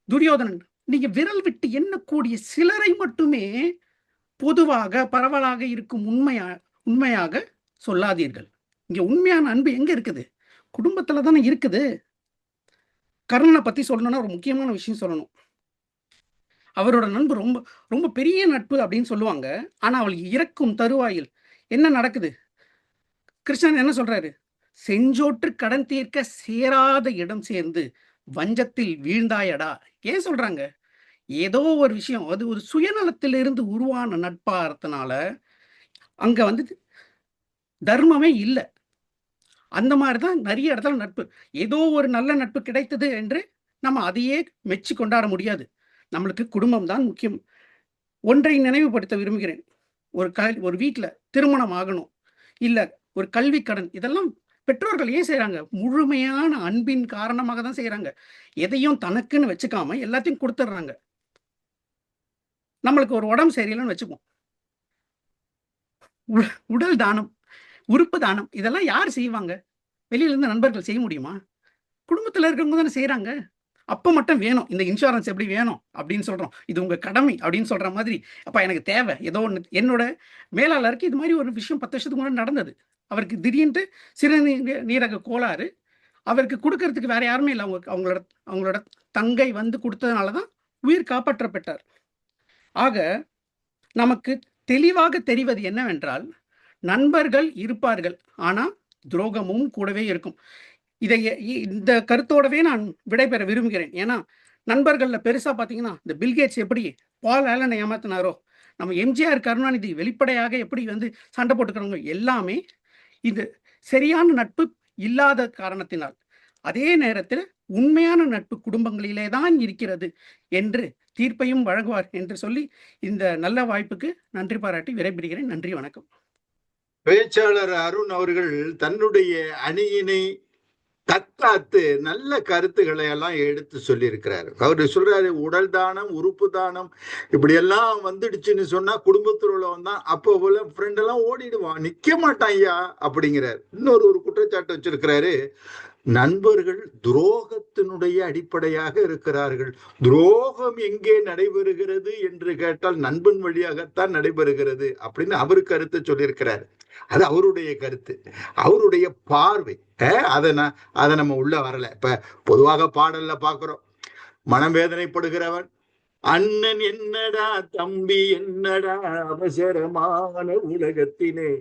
[SPEAKER 6] துரியோதனன், நீங்க விரல் விட்டு எண்ணக்கூடிய சிலரை மட்டுமே பொதுவாக பரவலாக இருக்கும் உண்மையாக சொல்லாதீர்கள். இங்க உண்மையான அன்பு எங்க இருக்குது? குடும்பத்துல தானே இருக்குது. கர்ணனை பத்தி சொல்லணும்னா ஒரு முக்கியமான விஷயம் சொல்லணும். அவரோட நட்பு ரொம்ப ரொம்ப பெரிய நட்பு அப்படின்னு சொல்லுவாங்க. ஆனா அவளுக்கு இறக்கும் தருவாயில் என்ன நடக்குது? கிருஷ்ணன் என்ன சொல்றாரு? செஞ்சோற்று கடன் தீர்க்க சேராத இடம் சேர்ந்து வஞ்சத்தில் வீழ்ந்தாயடா. ஏன் சொல்றாங்க? ஏதோ ஒரு விஷயம், அது ஒரு சுயநலத்திலிருந்து உருவான நட்பாகிறதுனால அங்க தர்மமே இல்லை. அந்த மாதிரிதான் நிறைய இடத்துல நட்பு. ஏதோ ஒரு நல்ல நட்பு கிடைத்தது என்று நம்ம அதையே மெச்சு கொண்டாட முடியாது. நம்மளுக்கு குடும்பம் தான் முக்கியம். ஒன்றை நினைவுபடுத்த விரும்புகிறேன். ஒரு வீட்டுல திருமணம் ஆகணும், இல்ல ஒரு கல்வி கடன், இதெல்லாம் பெற்றோர்கள் ஏன் செய்யறாங்க? முழுமையான அன்பின் காரணமாக தான் செய்யறாங்க. எதையும் தனக்குன்னு வச்சுக்காம எல்லாத்தையும் கொடுத்துட்றாங்க. நம்மளுக்கு ஒரு உடம்பு சரியில்லைன்னு வச்சுப்போம், உடல் தானம், உறுப்பு தானம், இதெல்லாம் யார் செய்வாங்க? வெளியில இருந்து நண்பர்கள் செய்ய முடியுமா? குடும்பத்துல இருக்கிறவங்க தானே செய்யறாங்க. அப்ப மட்டும் வேணும், இந்த இன்சூரன்ஸ் எப்படி வேணும் அப்படின்னு சொல்றோம், இது உங்க கடமை அப்படின்னு சொல்ற மாதிரி. அப்ப எனக்கு தேவை ஏதோ ஒன்று. என்னோட மேலாளருக்கு இது மாதிரி ஒரு விஷயம் 10 வருஷத்துக்கு முன்னாடி நடந்தது. அவருக்கு திடீர்னு சிறுநீரக கோளாறு, அவருக்கு கொடுக்கறதுக்கு வேற யாருமே இல்லை. அவங்களோட தங்கை கொடுத்ததுனாலதான் உயிர் காப்பாற்றப்பட்டார். ஆக நமக்கு தெளிவாக தெரிவது என்னவென்றால், நண்பர்கள் இருப்பார்கள், ஆனா துரோகமும் கூடவே இருக்கும். இந்த கருத்தோடவே நான் விடைபெற விரும்புகிறேன். ஏன்னா நண்பர்கள்ல பெருசா பாத்தீங்கன்னா, இந்த பில்கேட்ஸ் எப்படி பால் ஆலனை ஏமாத்தினாரோ, நம்ம எம்ஜிஆர், கருணாநிதி வெளிப்படையாக எப்படி சண்டை போட்டுக்கிறவங்க எல்லாமே இது சரியான நட்பு இல்லாத காரணத்தினால். அதே நேரத்தில் உண்மையான நட்பு குடும்பங்களிலே தான் இருக்கிறது என்று தீர்ப்பையும் வழங்குவார் என்று சொல்லி இந்த நல்ல வாய்ப்புக்கு நன்றி பாராட்டி விடைபெறுகிறேன். நன்றி, வணக்கம்.
[SPEAKER 1] பேச்சாளர் அருண் அவர்கள் தன்னுடைய அணியினை தற்காத்து நல்ல கருத்துக்களை எல்லாம் எடுத்து சொல்லியிருக்கிறாரு. அவரு சொல்றாரு, உடல் தானம், உறுப்பு தானம் இப்படி எல்லாம் வந்துடுச்சுன்னு சொன்னா குடும்பத்தில் உள்ளவன் தான் அப்போ போல ஃப்ரெண்ட் எல்லாம் ஓடிடுவான், நிக்க மாட்டான் ஐயா அப்படிங்கிறார். இன்னொரு குற்றச்சாட்டு வச்சிருக்கிறாரு, நண்பர்கள் துரோகத்தினுடைய அடிப்படையாக இருக்கிறார்கள். துரோகம் எங்கே நடைபெறுகிறது என்று கேட்டால் நண்பன் வழியாகத்தான் நடைபெறுகிறது அப்படின்னு அவரு கருத்தை சொல்லியிருக்கிறார். அது அவருடைய கருத்து, அவருடைய பார்வை. அதை நம்ம உள்ள வரல. இப்ப பொதுவாக பாடல்ல பாக்குறோம், மனம் வேதனைப்படுகிறவன் அண்ணன் என்னடா தம்பி என்னடா அவசரமான உலகத்திலே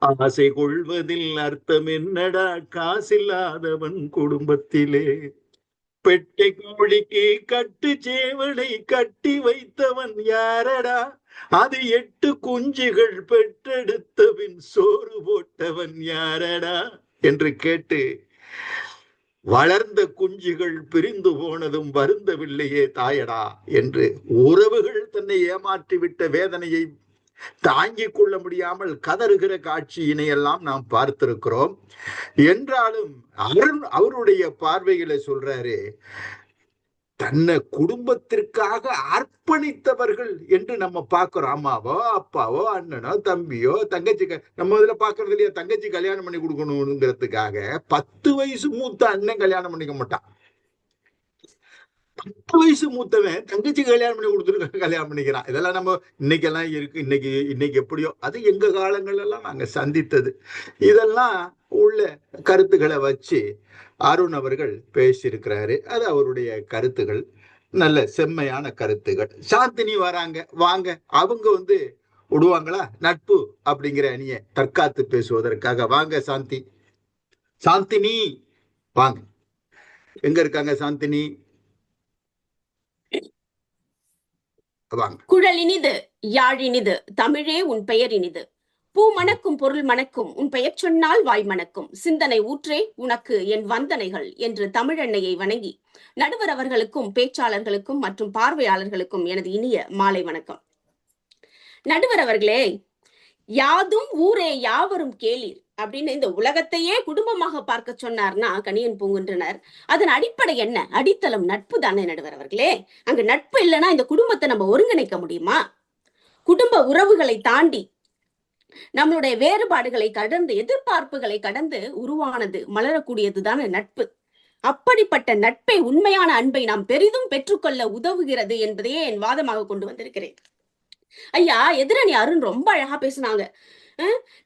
[SPEAKER 1] ஆசை கொள்வதில் அர்த்தம் என்னடா காசில்லாதவன் குடும்பத்திலே பெட்டை கோழிக்கு கட்டு சேவலை கட்டி வைத்தவன் யாரடா அது 8 குஞ்சுகள் பெற்றெடுத்தவின் சோறு போட்டவன் யாரடா என்று கேட்டு வளர்ந்த குஞ்சுகள் பிரிந்து போனதும் வருந்தவில்லையே தாயடா என்று உறவுகள் தன்னை ஏமாற்றிவிட்ட வேதனையை தாங்கிக் கொள்ள முடியாமல் கதறுகிற காட்சியினை எல்லாம் நாம் பார்த்திருக்கிறோம். என்றாலும் அவருடைய பார்வைகளை சொல்றாரு, தன்னை குடும்பத்திற்காக அர்ப்பணித்தவர்கள் என்று நம்ம பார்க்கிறோம். அம்மாவோ அப்பாவோ அண்ணனோ தம்பியோ தங்கச்சி, நம்ம இதுல பாக்குறது இல்லையா, தங்கச்சி கல்யாணம் பண்ணி கொடுக்கணுங்கிறதுக்காக 10 வயசு மூத்த அண்ணன் கல்யாணம் பண்ணிக்க மாட்டான். 10 வயசு மூத்தவன் தங்கச்சி கல்யாணம் பண்ணி கொடுத்துட்டு கல்யாணம் பண்ணிக்கிறான். இதெல்லாம் நம்ம இன்னைக்கெல்லாம் இருக்கு. இன்னைக்கு எப்படியோ, அது எங்க காலங்கள் எல்லாம் நாங்க சந்தித்தது. இதெல்லாம் உள்ள கருத்துக்களை வச்சு அருண் அவர்கள் பேசியிருக்கிறாரு. அது அவருடைய கருத்துகள், நல்ல செம்மையான கருத்துகள். சாந்தினி வராங்க, வாங்க. அவங்க விடுவாங்களா நட்பு அப்படிங்கிற அணியை தற்காத்து பேசுவதற்காக? வாங்க சாந்தினி வாங்க. எங்க இருக்காங்க சாந்தினி?
[SPEAKER 7] குழல் இனிது யாழ் இனிது தமிழே உன் பெயர் இனிது, பூ மணக்கும் பொருள் மணக்கும் உன் பெயர் சொன்னால் வாய் மணக்கும், சிந்தனை ஊற்றே உனக்கு என் வந்தனைகள் என்று தமிழெண்ணையை வணங்கி நடுவர் அவர்களுக்கும் பேச்சாளர்களுக்கும் மற்றும் பார்வையாளர்களுக்கும் எனது இனிய மாலை வணக்கம். நடுவர் அவர்களே, யாதும் ஊரே யாவரும் கேளீர் அப்படின்னு இந்த உலகத்தையே குடும்பமாக பார்க்க சொன்னார்னா கணியன் பூங்குன்றனர். அதன் அடிப்படை என்ன? அடித்தளம் நட்பு தானே நடுவர் அவர்களே. அங்க நட்பு இல்லைன்னா இந்த குடும்பத்தை நம்ம ஒருங்கிணைக்க முடியுமா? குடும்ப உறவுகளை தாண்டி நம்மளுடைய வேறுபாடுகளை கடந்து, எதிர்பார்ப்புகளை கடந்து உருவானது, மலரக்கூடியது தானே நட்பு. அப்படிப்பட்ட நட்பை, உண்மையான அன்பை நாம் பெரிதும் பெற்றுக்கொள்ள உதவுகிறது என்பதையே என் வாதமாக கொண்டு வந்திருக்கிறேன். ஐயா, எதிரணி அருண் ரொம்ப அழகா பேசுனாங்க.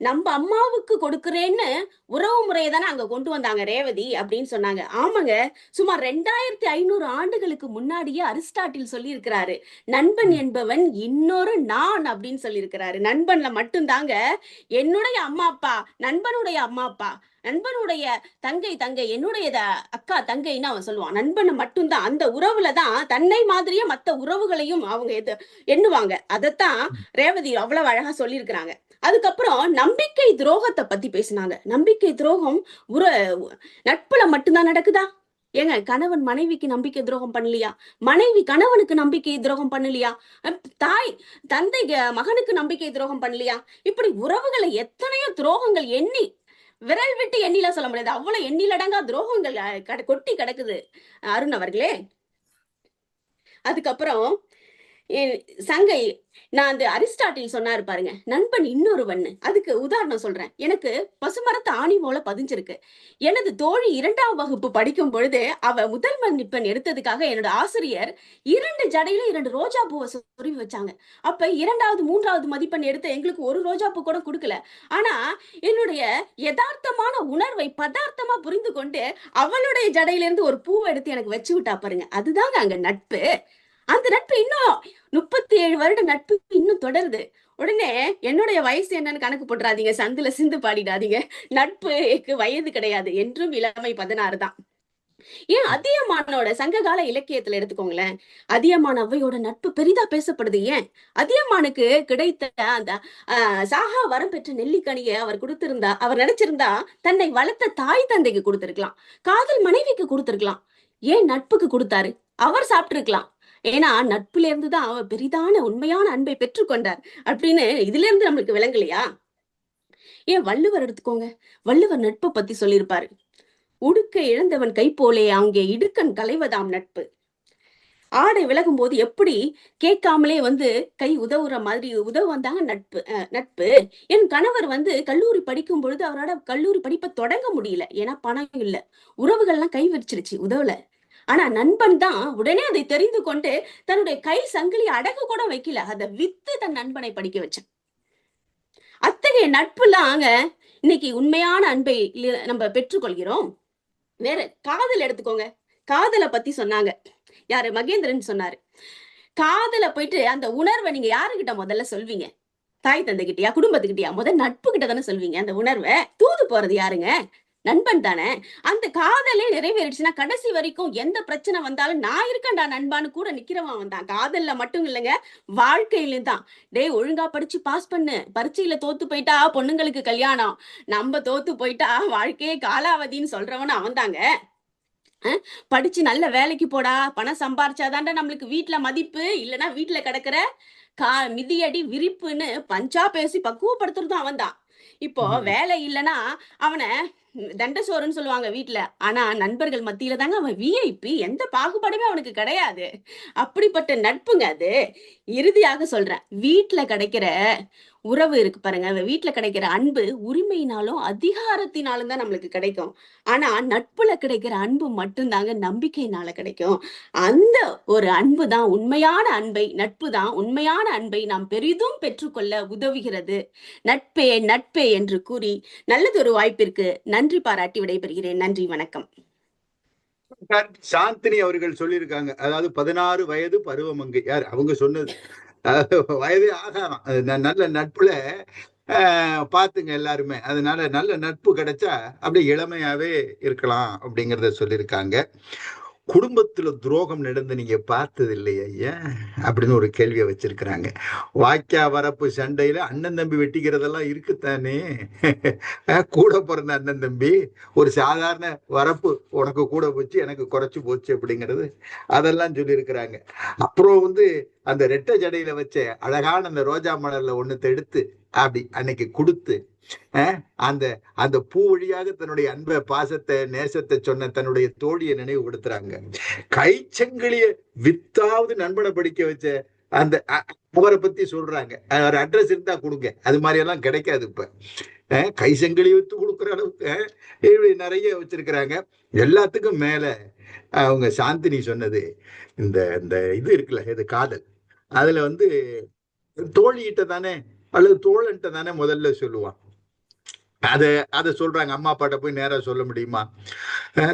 [SPEAKER 7] நம்ம அம்மாவுக்கு கொடுக்கிறேன்னு உறவு முறையை தானே அங்க கொண்டு வந்தாங்க ரேவதி அப்படின்னு சொன்னாங்க. ஆமாங்க, சுமார் 2500 ஆண்டுகளுக்கு முன்னாடியே அரிஸ்டாட்டில் சொல்லி இருக்கிறாரு, நண்பன் என்பவன் இன்னொரு நான் அப்படின்னு சொல்லி இருக்கிறாரு. நண்பன்ல மட்டும்தாங்க என்னுடைய அம்மா அப்பா, நண்பனுடைய அம்மா அப்பா, நண்பனுடைய தங்கை என்னுடைய அக்கா தங்கைன்னு அவன் சொல்லுவான். நண்பனை மட்டும்தான், அந்த உறவுலதான் தன்னை மாதிரியே மத்த உறவுகளையும் அவங்க எண்ணுவாங்க. அதைத்தான் ரேவதி அவ்வளவு அழகா சொல்லியிருக்கிறாங்க. அதுக்கப்புறம் நம்பிக்கை துரோகத்தை பத்தி பேசினாங்க. நம்பிக்கை துரோகம் நட்புல மட்டும்தான் நடக்குதா? ஏங்க, கணவன் மனைவிக்கு நம்பிக்கை துரோகம் பண்ணலையா? மனைவி கணவனுக்கு நம்பிக்கை துரோகம் பண்ணலையா? தாய் தந்தை மகனுக்கு நம்பிக்கை துரோகம் பண்ணலையா? இப்படி உறவுகளை எத்தனையோ துரோகங்கள் எண்ணி விரல் விட்டு எண்ணில சொல்ல முடியாது, அவ்வளவு எண்ணிலடங்கா துரோகங்கள் கொட்டி கிடக்குது அருண் அவர்களே. அதுக்கப்புறம் சங்கை, நான் அந்த அரிஸ்டாட்டில் சொன்னாரு பாருங்க, நண்பன் இன்னொருவன். அதுக்கு உதாரணம் சொல்றேன். எனக்கு பசுமரத்து ஆணி போல பதிஞ்சிருக்கு. எனது தோழி 2ஆம் வகுப்பு படிக்கும் பொழுது அவ முதல் மதிப்பெண் எடுத்ததுக்காக என்னோட ஆசிரியர் 2 ஜடையில 2 ரோஜா பூவை சொருவி வச்சாங்க. அப்ப 2வது 3வது மதிப்பெண் எடுத்த எங்களுக்கு ஒரு ரோஜா பூ கூட கொடுக்கல. ஆனா என்னுடைய யதார்த்தமான உணர்வை பதார்த்தமா புரிந்து கொண்டு அவளுடைய ஜடையில இருந்து ஒரு பூவை எடுத்து எனக்கு வச்சு விட்டா பாருங்க. அதுதாங்க அங்க நட்பு. அந்த நட்பு இன்னும் 37 வருட நட்பு இன்னும் தொடருது. உடனே என்னுடைய வயசு என்னன்னு கணக்கு போட்டுறாதீங்க, சந்துல சிந்து பாடிடாதீங்க. நட்புக்கு வயது கிடையாது, என்றும் இளமை 16 தான். ஏன் அதியமானோட சங்ககால இலக்கியத்துல எடுத்துக்கோங்களேன், அதியமான் அவ்வையோட நட்பு பெரிதா பேசப்படுது. ஏன்? அதியமானுக்கு கிடைத்த அந்த சாகா வரம் பெற்ற நெல்லிக்கனியை அவர் நினைச்சிருந்தா தன்னை வளர்த்த தாய் தந்தைக்கு கொடுத்திருக்கலாம், காதல் மனைவிக்கு கொடுத்திருக்கலாம். ஏன் நட்புக்கு கொடுத்தாரு? அவர் சாப்பிட்டிருக்கலாம். ஏன்னா நட்புல இருந்துதான் அவர் பெரிதான உண்மையான அன்பை பெற்றுக்கொண்டார் அப்படின்னு இதுல இருந்து நம்மளுக்கு விளங்கலையா? ஏன் வள்ளுவர் எடுத்துக்கோங்க, வள்ளுவர் நட்பை பத்தி சொல்லியிருப்பாரு. உடுக்க இழந்தவன் கை போலே அங்கே இடுக்கண் களைவதாம் நட்பு. ஆடை விலகும் போது எப்படி கேட்காமலே கை உதவுற மாதிரி உதவு வந்தாங்க நட்பு. நட்பு என் கணவர் கல்லூரி படிக்கும் பொழுது அவரோட கல்லூரி படிப்பை தொடங்க முடியல, ஏன்னா பணம் இல்ல, உறவுகள்லாம் கை விரிச்சிருச்சு, உதவல. ஆனா நண்பன் தான் உடனே அதை தெரிந்து கொண்டு தன்னுடைய கை சங்கிலி அடகு கூட வைக்கல, அதை வித்து தன் நண்பனை படிக்க வச்சான். அத்தகைய நட்புலாம் இன்னைக்கு உண்மையான அன்பை நம்ம பெற்றுக்கொள்கிறோம். வேற காதல் எடுத்துக்கோங்க, காதலை பத்தி சொன்னாங்க, யாரு மகேந்திரன் சொன்னாரு. காதல போயிட்டு அந்த உணர்வை நீங்க யாருகிட்ட முதல்ல சொல்வீங்க? தாய் தந்தை கிட்டயா, குடும்பத்துக்கிட்டயா? முதல் நட்பு கிட்ட தானே சொல்வீங்க. அந்த உணர்வை தூது போறது யாருங்க? நண்பன் தானே. அந்த காதலே நிறைவேறிடுச்சுன்னா கடைசி வரைக்கும் எந்த பிரச்சனை வந்தாலும் நான் இருக்கேன்டா நண்பான்னு கூட நிக்கிறவன் வந்தான். காதல்ல மட்டும் இல்லைங்க, வாழ்க்கையிலும் தான். டேய் ஒழுங்கா படிச்சு பாஸ் பண்ணு, பரீட்சையில தோத்து போயிட்டா பொண்ணுங்களுக்கு கல்யாணம், நம்ம தோத்து போயிட்டா வாழ்க்கையே காலாவதின்னு சொல்றவன் அவன் தாங்க. படிச்சு நல்ல வேலைக்கு போடா, பணம் சம்பாரிச்சாதான்டா நம்மளுக்கு வீட்டுல மதிப்பு, இல்லைன்னா வீட்டுல கிடக்குற மிதியடி விரிப்புன்னு பஞ்சா பேசி பக்குவப்படுத்துறதும் அவன் தான். இப்போ வேலை இல்லைன்னா அவனை தண்டசோறுன்னு சொல்லுவாங்க வீட்டுல, ஆனா நண்பர்கள் மத்தியில தாங்க அவன் விஐபி, எந்த பாகுபாடுமே அவனுக்கு கிடையாது. அப்படிப்பட்ட நட்புங்க அது. இறுதியாக சொல்றேன், வீட்டுல கிடைக்கிற உறவு இருக்கு பாருங்க, வீட்டுல கிடைக்கிற அன்பு உரிமையினாலும் அதிகாரத்தினாலும் தான் நம்மளுக்கு கிடைக்கும். ஆனா நட்புல கிடைக்கிற அன்பு மட்டும்தாங்க நம்பிக்கையினால கிடைக்கும். அந்த ஒரு அன்பு தான் உண்மையான அன்பை, நட்பு தான் உண்மையான அன்பை நாம் பெரிதும் பெற்றுக்கொள்ள உதவுகிறது. நட்பே நட்பே என்று கூறி நல்லதொரு வாய்ப்பிற்கு நன்றி பாராட்டி விடைபெறுகிறேன். நன்றி, வணக்கம்.
[SPEAKER 1] சாந்தினி அவர்கள் சொல்லியிருக்காங்க, அதாவது 16 வயது பருவமங்கை. யார் அவங்க சொன்னது? வயதே ஆகாரம். நல்ல நட்புல பாத்துங்க எல்லாருமே. அதனால நல்ல நட்பு கிடைச்சா அப்படியே இளமையாவே இருக்கலாம் அப்படிங்கறத சொல்லியிருக்காங்க. குடும்பத்துல துரோகம் நடந்து நீங்க பார்த்தது இல்லையா ஐயா அப்படின்னு ஒரு கேள்வியை வச்சிருக்கிறாங்க. வாய்க்கா வரப்பு சண்டையில அண்ணன் தம்பி வெட்டிக்கிறதெல்லாம் இருக்குத்தானே. கூட பிறந்த அண்ணன் தம்பி ஒரு சாதாரண வரப்பு, உனக்கு கூட போச்சு எனக்கு குறைச்சு போச்சு அப்படிங்கிறது அதெல்லாம் சொல்லியிருக்கிறாங்க. அப்புறம் அந்த ரெட்டை ஜடையில வச்ச அழகான அந்த ரோஜா மலர்ல ஒண்ணு எடுத்து அப்படி அன்னைக்கு கொடுத்து அந்த அந்த பூ வழியாக தன்னுடைய அன்பை, பாசத்தை, நேசத்தை சொன்ன தன்னுடைய தோழியை நினைவு கொடுத்துறாங்க. கைச்சங்கிலிய வித்தாவது நண்பனை படிக்க வச்ச அந்த அவரை பத்தி சொல்றாங்க. ஒரு அட்ரஸ் இருந்தா கொடுங்க, அது மாதிரி எல்லாம் கிடைக்காது. இப்ப கைசங்கிலி வித்து கொடுக்குற அளவுக்கு இப்படி நிறைய வச்சிருக்கிறாங்க. எல்லாத்துக்கும் மேல அவங்க சாந்தினி சொன்னது இந்த இந்த இது இருக்குல்ல, இது காதல். அதுல தோழிகிட்ட தானே அல்லது தோழன்ட்ட தானே முதல்ல சொல்லுவான். அத சொல்றாங்க. அம்மா அப்பாட்ட போய் நேரா சொல்ல முடியுமா?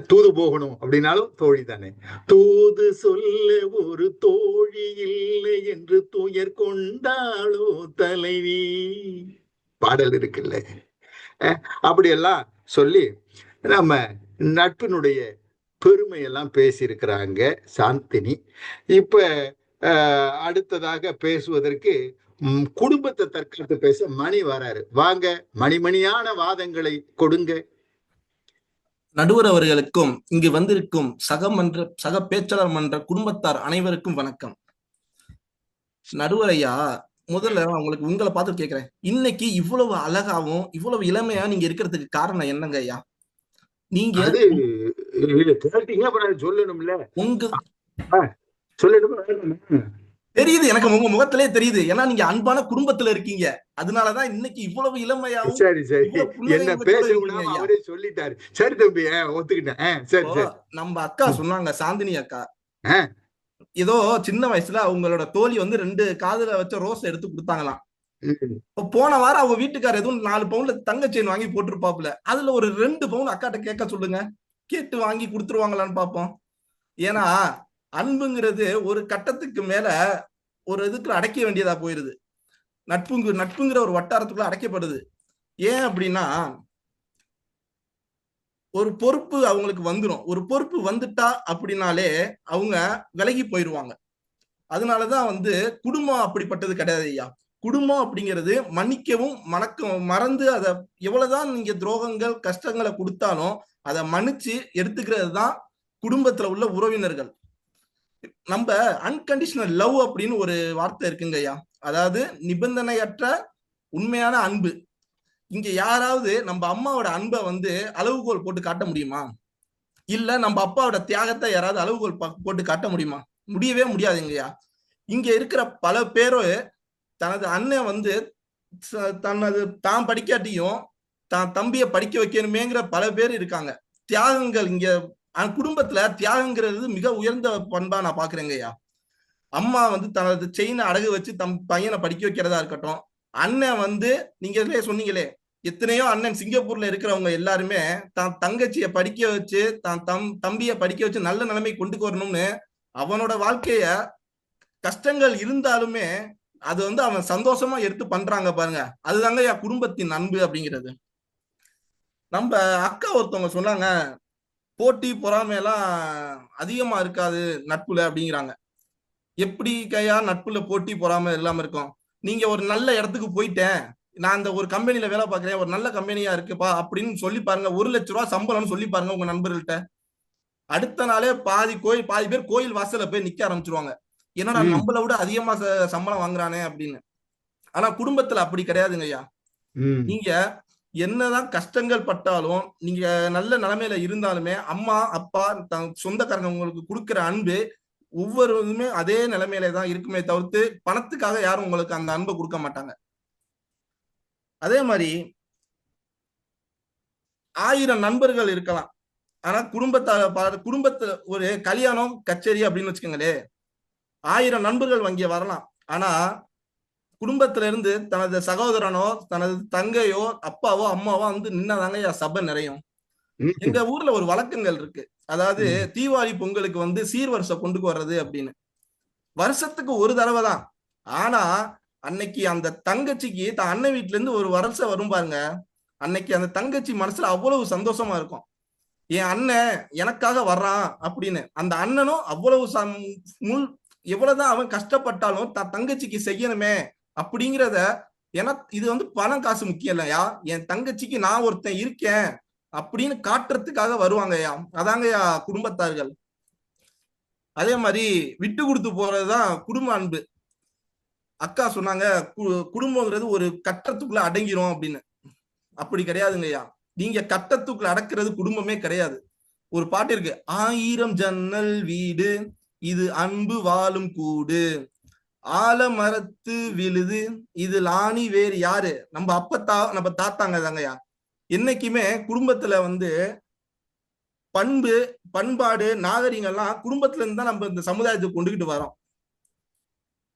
[SPEAKER 1] தூது போகணும் அப்படின்னாலும் தோழி தானே. தூது சொல்ல ஒரு தோழி இல்லை என்று துயர் கொண்டாளோ தலைவி, பாடல் இருக்குல்ல. அப்படியெல்லாம் சொல்லி நம்ம நட்பினுடைய பெருமையெல்லாம் பேசியிருக்கிறாங்க சாந்தினி. இப்ப அடுத்ததாக பேசுவதற்கு குடும்பத்தை தற்காத்து பேச மணி வராரு. வாங்க, மணிமணியான வாதங்களை கொடுங்க.
[SPEAKER 8] நடுவர் அவர்களுக்கும் இங்கு வந்திருக்கும் சக பேச்சாளர் மன்ற குடும்பத்தார் அனைவருக்கும் வணக்கம். நடுவர் ஐயா, முதல்ல உங்களை பார்த்து கேட்கிறேன், இன்னைக்கு இவ்வளவு அழகாவும் இவ்வளவு இளமையா நீங்க இருக்கிறதுக்கு காரணம் என்னங்க ஐயா? நீங்க
[SPEAKER 1] சொல்லணும்ல,
[SPEAKER 8] சொல்லணும் தெரியுது, எனக்கு உங்க முகத்திலே தெரியுது. ஏன்னா நீங்க அன்பான குடும்பத்துல இருக்கீங்க, அதனாலதான் இன்னைக்கு இவ்வளவு இளமையாவும்.
[SPEAKER 1] சரி சரி, என்ன பேசணும் அவரே சொல்லிட்டாரு. சரி தம்பி, ஒத்துக்கிட்டேன். சரி,
[SPEAKER 8] நம்ம அக்கா சொன்னாங்க, சாந்தினி அக்கா, ஏதோ சின்ன வயசுல அவங்களோட தோழி 2 காதுல வச்ச ரோஸ் எடுத்து கொடுத்தாங்களாம். போன வாரம் அவங்க வீட்டுக்காரர் எதுவும் 4 பவுன்ல தங்க செயின் வாங்கி போட்டிருப்பாப்புல, அதுல ஒரு 2 பவுன் அக்காட்ட கேட்க சொல்லுங்க, கேட்டு வாங்கி கொடுத்துருவாங்களான்னு பாப்போம். ஏன்னா அன்புங்கிறது ஒரு கட்டத்துக்கு மேல ஒரு இதுக்குள்ள அடைக்க வேண்டியதா போயிருது. நட்புங்கிற ஒரு வட்டாரத்துக்குள்ள அடைக்கப்படுது. ஏன் அப்படின்னா, ஒரு பொறுப்பு அவங்களுக்கு வந்துடும். ஒரு பொறுப்பு வந்துட்டா அப்படின்னாலே அவங்க விலகி போயிடுவாங்க. அதனாலதான் குடும்பம் அப்படிப்பட்டது கிடையாது ஐயா. குடும்பம் அப்படிங்கிறது மன்னிக்கவும் மறந்து அதை எவ்வளவுதான் நீங்க துரோகங்கள் கஷ்டங்களை கொடுத்தாலும் அதை மன்னிச்சு எடுத்துக்கிறது தான் குடும்பத்துல உள்ள உறவினர்கள். நம்ம அன்கண்டிஷனல் லவ் அப்படின்னு ஒரு வார்த்தை இருக்குங்க ஐயா, அதாவது நிபந்தனையற்ற உண்மையான அன்பு. இங்க யாராவது நம்ம அம்மாவோட அன்பை வந்து அளவுகோல் போட்டு காட்ட முடியுமா? இல்ல நம்ம அப்பாவோட தியாகத்தை யாராவது அளவுகோல் போட்டு காட்ட முடியுமா? முடியவே முடியாதுங்கய்யா. இங்க இருக்கிற பல பேரும் தனது அண்ணன் வந்து தான் படிக்காட்டியும் தான் தம்பியை படிக்க வைக்கணுமேங்கிற பல பேர் இருக்காங்க. தியாகங்கள் இங்க குடும்பத்துல தியாகங்கிறது மிக உயர்ந்த பண்பா நான் பாக்குறேங்கய்யா. அம்மா வந்து தனது செயினை அடகு வச்சு தம் பையனை படிக்க வைக்கிறதா இருக்கட்டும், அண்ணன் வந்து நீங்க சொன்னீங்களே எத்தனையோ அண்ணன் சிங்கப்பூர்ல இருக்கிறவங்க எல்லாருமே தான் தங்கச்சிய படிக்க வச்சு தான் தம்பிய படிக்க வச்சு நல்ல நிலைமை கொண்டு வரணும்னு அவனோட வாழ்க்கைய கஷ்டங்கள் இருந்தாலுமே அது வந்து அவன் சந்தோஷமா எடுத்து பண்றாங்க பாருங்க. அதுதாங்க என் குடும்பத்தின் அன்பு அப்படிங்கிறது. நம்ம அக்கா ஒருத்தவங்க சொன்னாங்க, போட்டி பொறாமை எல்லாம் அதிகமா இருக்காது நட்புல அப்படிங்கிறாங்க. எப்படி கையா நட்புல போட்டி பொறாமை இல்லாம இருக்கும்? நீங்க ஒரு நல்ல இடத்துக்கு போயிட்டேன், நான் அந்த ஒரு கம்பெனில வேலை பார்க்கிறேன், ஒரு நல்ல கம்பெனியா இருக்குப்பா அப்படின்னு சொல்லி பாருங்க, 1 லட்ச ரூபாய் சம்பளம்னு சொல்லி பாருங்க உங்க நண்பர்கள்ட்ட. அடுத்த நாளே பாதி பேர் கோயில் வாசல்ல போய் நிக்க ஆரம்பிச்சிருவாங்க. ஏன்னா நம்மளை விட அதிகமா சம்பளம் வாங்குறானே அப்படின்னு. ஆனா குடும்பத்துல அப்படி கிடையாதுங்க ஐயா. நீங்க என்னதான் கஷ்டங்கள் பட்டாலும், நீங்க நல்ல நிலைமையில இருந்தாலுமே அம்மா அப்பா சொந்தக்காரங்க உங்களுக்கு கொடுக்குற அன்பு ஒவ்வொருமே அதே நிலைமையில தான் இருக்குமே தவிர்த்து பணத்துக்காக யாரும் உங்களுக்கு அந்த அன்பை கொடுக்க மாட்டாங்க. அதே மாதிரி 1000 நண்பர்கள் இருக்கலாம், ஆனா குடும்பத்துல ஒரு கல்யாணம் கச்சேரி அப்படின்னு வச்சுக்கோங்களேன், 1000 நண்பர்கள் அங்கே வரலாம். ஆனா குடும்பத்துல இருந்து தனது சகோதரனோ தனது தங்கையோ அப்பாவோ அம்மாவோ வந்து நின்னதாங்க சபை நிறையும். எங்க ஊர்ல ஒரு வழக்கங்கள் இருக்கு. அதாவது தீபாவளி பொங்கலுக்கு வந்து சீர்வரிசை கொண்டு வர்றது அப்படின்னு வருஷத்துக்கு ஒரு தடவை தான். ஆனா அன்னைக்கு அந்த தங்கச்சிக்கு தான் அண்ணன் வீட்டுல இருந்து ஒரு வருஷம் வரும் பாருங்க, அன்னைக்கு அந்த தங்கச்சி மனசுல அவ்வளவு சந்தோஷமா இருக்கும். என் அண்ணன் எனக்காக வர்றான் அப்படின்னு. அந்த அண்ணனும் அவ்வளவு எவ்வளவுதான் அவன் கஷ்டப்பட்டாலும் தான் தங்கச்சிக்கு செய்யணுமே அப்படிங்கிறத, ஏன்னா இது வந்து பணம் காசு முக்கியம் இல்லையா, என் தங்கச்சிக்கு நான் ஒருத்தன் இருக்கேன் அப்படின்னு காட்டுறதுக்காக வருவாங்கய்யா. அதாங்கய்யா குடும்பத்தார்கள். அதே மாதிரி விட்டு கொடுத்து போறதுதான் குடும்ப அன்பு. அக்கா சொன்னாங்க குடும்பங்கிறது ஒரு கட்டத்துக்குள்ள அடங்கிரும் அப்படின்னு. அப்படி கிடையாதுங்கய்யா. நீங்க கட்டத்துக்குள்ள அடக்கிறது குடும்பமே கிடையாது. ஒரு பாட்டு இருக்கு, 1000 ஜன்னல் வீடு இது அன்பு வாழும் கூடு, ஆலமரத்து விழுது இது லாணி வேறு யாரு, நம்ம தாத்தாங்க தாங்கய்யா. என்னைக்குமே குடும்பத்துல வந்து பண்பாடு நாகரிகங்கள்லாம் குடும்பத்துல இருந்து தான் நம்ம இந்த சமுதாயத்துக்கு கொண்டுகிட்டு வரோம்.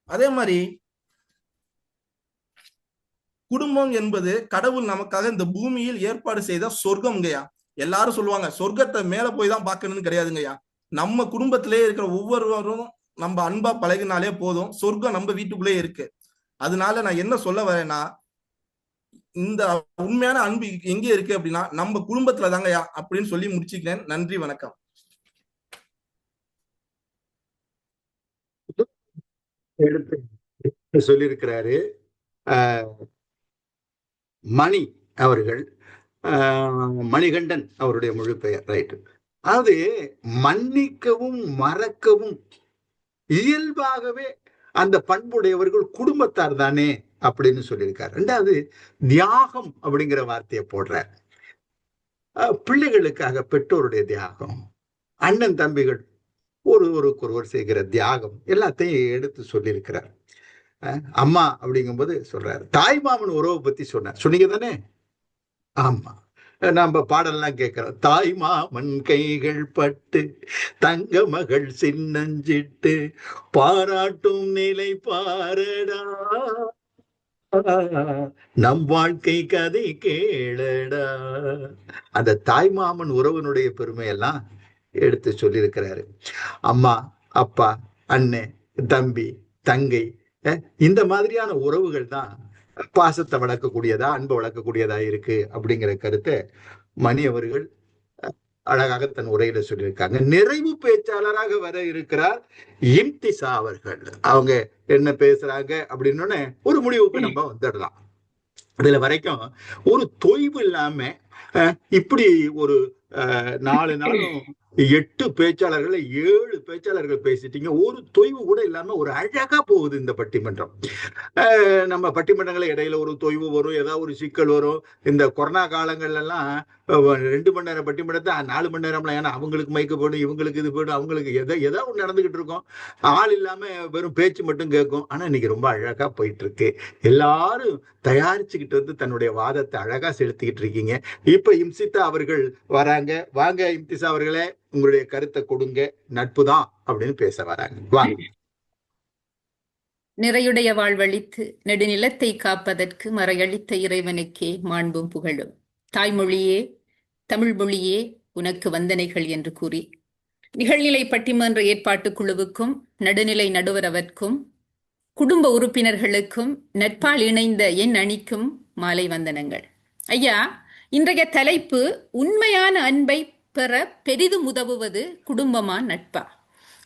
[SPEAKER 8] அதே மாதிரி குடும்பம் என்பது கடவுள் நமக்காக இந்த பூமியில் ஏற்பாடு செய்த சொர்க்கம்ங்கய்யா. எல்லாரும் சொல்லுவாங்க சொர்க்கத்தை மேல போய் தான் பார்க்கணும்னு கிடையாதுங்கய்யா. நம்ம குடும்பத்திலேயே இருக்கிற ஒவ்வொருவரும் நம்ம அன்பா பழகினாலே போதும், சொர்க்கம் நம்ம வீட்டுக்குள்ளே இருக்கு. அதனால நான் என்ன சொல்ல வரேன்னா, இந்த உண்மையான அன்பு எங்க இருக்கு அப்படின்னா நம்ம குடும்பத்துல தாங்கய்யா அப்படின்னு சொல்லி முடிச்சுக்கிறேன். நன்றி, வணக்கம்.
[SPEAKER 1] எடுத்து சொல்லியிருக்கிறாரு மணி அவர்கள், மணிகண்டன் அவருடைய முழு பெயர், ரைட். அதாவது மன்னிக்கவும் மறக்கவும் இயல்பாகவே அந்த பண்புடையவர்கள் குடும்பத்தார் தானே அப்படின்னு சொல்லியிருக்காரு. ரெண்டாவது தியாகம் அப்படிங்கிற வார்த்தையை போடுறார். பிள்ளைகளுக்காக பெற்றோருடைய தியாகம், அண்ணன் தம்பிகள் ஒருவருக்கொருவர் செய்கிற தியாகம் எல்லாத்தையும் எடுத்து சொல்லியிருக்கிறார். அம்மா அப்படிங்கும்போது சொல்றாரு, தாய் மாமன் உறவை பத்தி சொன்னீங்க தானே? ஆமா, நம்ம பாடல்லாம் கேட்கிறோம். தாய் மாமன் கைகள் பட்டு தங்க மகள் சின்னஞ்சிட்டு பாராட்டும் நிலை பாரடா, நம் வாழ்க்கை கதை கேளடா. அந்த தாய் மாமன் உறவனுடைய பெருமையெல்லாம் எடுத்து சொல்லியிருக்கிறாரு. அம்மா அப்பா அண்ணன் தம்பி தங்கை இந்த மாதிரியான உறவுகள் தான் பாசத்தை வளர்க்கக்கூடியதா அன்பை வளர்க்கக்கூடியதா இருக்கு அப்படிங்கிற கருத்தை மணி அவர்கள் அழகாக தன் உரையில சொல்லியிருக்காங்க. நிறைவு பேச்சாளராக வர இருக்கிறார் இம்திசா அவர்கள். அவங்க என்ன பேசுறாங்க அப்படின்னு ஒரு முடிவுக்கு நம்ம வந்துடலாம். இதுல வரைக்கும் ஒரு தொய்வு இல்லாம இப்படி ஒரு 4 நாளும் 8 பேச்சாளர்களை 7 பேச்சாளர்கள் பேசிட்டீங்க. ஒரு தொய்வு கூட இல்லாம ஒரு அழகா போகுது இந்த பட்டிமன்றம். நம்ம பட்டிமன்றங்களை இடையில ஒரு தொய்வு வரும், ஏதாவது ஒரு சிக்கல் வரும். இந்த கொரோனா காலங்கள்ல எல்லாம் 2 மணி நேரம் பட்டிமன்றத்தை 4 மணி நேரம்லாம், ஏன்னா அவங்களுக்கு மைக்கு போடும், இவங்களுக்கு இது போடும், அவங்களுக்கு ஏதோ ஒன்று நடந்துகிட்டு இருக்கும். ஆள் இல்லாம வெறும் பேச்சு மட்டும் கேட்கும். ஆனா இன்னைக்கு ரொம்ப அழகா போயிட்டு இருக்கு. எல்லாரும் தயாரிச்சுக்கிட்டு வந்து தன்னுடைய வாதத்தை அழகா செலுத்திக்கிட்டு இருக்கீங்க. இப்ப இம்சிதா அவர்கள் வராங்க. வாங்க இம்திசா அவர்களே, உங்களுடைய கருத்தை கொடுங்க. நட்பு தான் அப்படின்னு பேச வராங்க. வாங்க.
[SPEAKER 9] நிறையுடைய வாழ்வழித்து நெடுநிலத்தை காப்பதற்கு மறையளித்த இறைவனுக்கே மாண்பும் புகழும். தாய்மொழியே, தமிழ் மொழியே, உனக்கு வந்தனைகள் என்று கூறி நிகழ்நிலை பட்டிமன்ற ஏற்பாட்டு குழுவுக்கும் நடுநிலை நடுவர் அவர்க்கும் குடும்ப உறுப்பினர்களுக்கும் நட்பால் இணைந்த என் அணிக்கும் மாலை வந்தனங்கள். ஐயா, இன்றைய தலைப்பு உண்மையான அன்பை பெற பெரிதும் உதவுவது குடும்பமா நட்பா?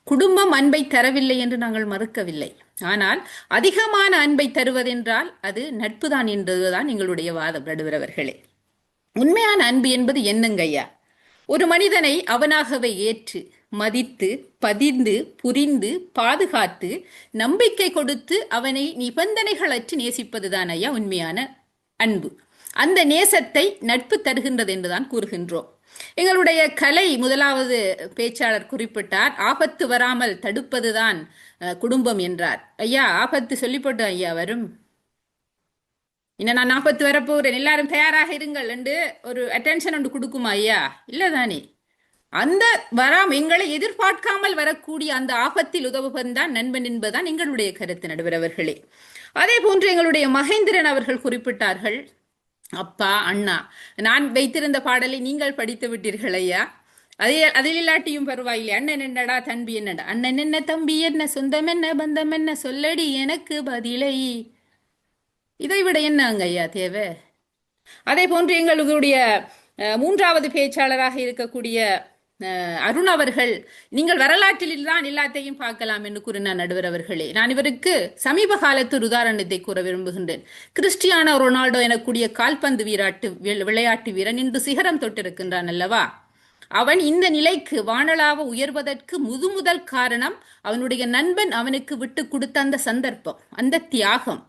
[SPEAKER 9] குடும்பம் அன்பை தரவில்லை என்று நாங்கள் மறுக்கவில்லை. ஆனால் அதிகமான அன்பை தருவதென்றால் அது நட்புதான் என்பதுதான் எங்களுடைய வாதம். நடுவரவர்களே, உண்மையான அன்பு என்பது என்னங்க ஐயா? ஒரு மனிதனை அவனாகவே ஏற்று மதித்து பதிந்து புரிந்து பாதுகாத்து நம்பிக்கை கொடுத்து அவனை நிபந்தனைகளற்று நேசிப்பதுதான் ஐயா உண்மையான அன்பு. அந்த நேசத்தை நட்பு தருகின்றது என்றுதான் கூறுகின்றோம். எங்களுடைய கலை முதலாவது பேச்சாளர் குறிப்பிட்டார், ஆபத்து வராமல் தடுப்பதுதான் குடும்பம் என்றார். ஐயா, ஆபத்து சொல்லிப்பட்டு ஐயா வரும். இன்னும் நான் ஆபத்து வரப்போறேன், எல்லாரும் தயாராக இருங்கள் என்று ஒரு அட்டென்ஷன் ஒன்று கொடுக்குமா ஐயா? இல்லதானே? அந்த எங்களை எதிர்பார்க்காமல் வரக்கூடிய அந்த ஆபத்தில் உதவுவன் தான் நண்பன் என்பதுதான் எங்களுடைய கருத்து. நடுவர் அவர்களே, அதே போன்று எங்களுடைய மகேந்திரன் அவர்கள் குறிப்பிட்டார்கள், அப்பா அண்ணா, நான் வைத்திருந்த பாடலை நீங்கள் படித்து விட்டீர்கள் ஐயா. அதில் இல்லாட்டியும் பரவாயில்லை. அண்ணன் என்னடா தம்பி என்னடா, அண்ணன் என்ன தம்பி என்ன, சொந்தம் என்ன பந்தம் என்ன, சொல்லடி எனக்கு பதிலை. இதைவிட என்னங்க ஐயா தேவை? அதே போன்று எங்களுடைய மூன்றாவது பேச்சாளராக இருக்கக்கூடிய அருண் அவர்கள், நீங்கள் வரலாற்றில் தான் எல்லாத்தையும் பார்க்கலாம் என்று கூறினார். நடுவர் அவர்களே, நான் இவருக்கு சமீப காலத்து ஒரு உதாரணத்தை கூற விரும்புகின்றேன். கிறிஸ்டியானோ ரொனால்டோ எனக்கூடிய கால்பந்து விளையாட்டு வீரன் இன்று சிகரம் தொட்டிருக்கின்றான் அல்லவா? அவன் இந்த நிலைக்கு வானளாவ உயர்வதற்கு முதல் காரணம் அவனுடைய நண்பன் அவனுக்கு விட்டு கொடுத்த அந்த சந்தர்ப்பம், அந்த தியாகம்.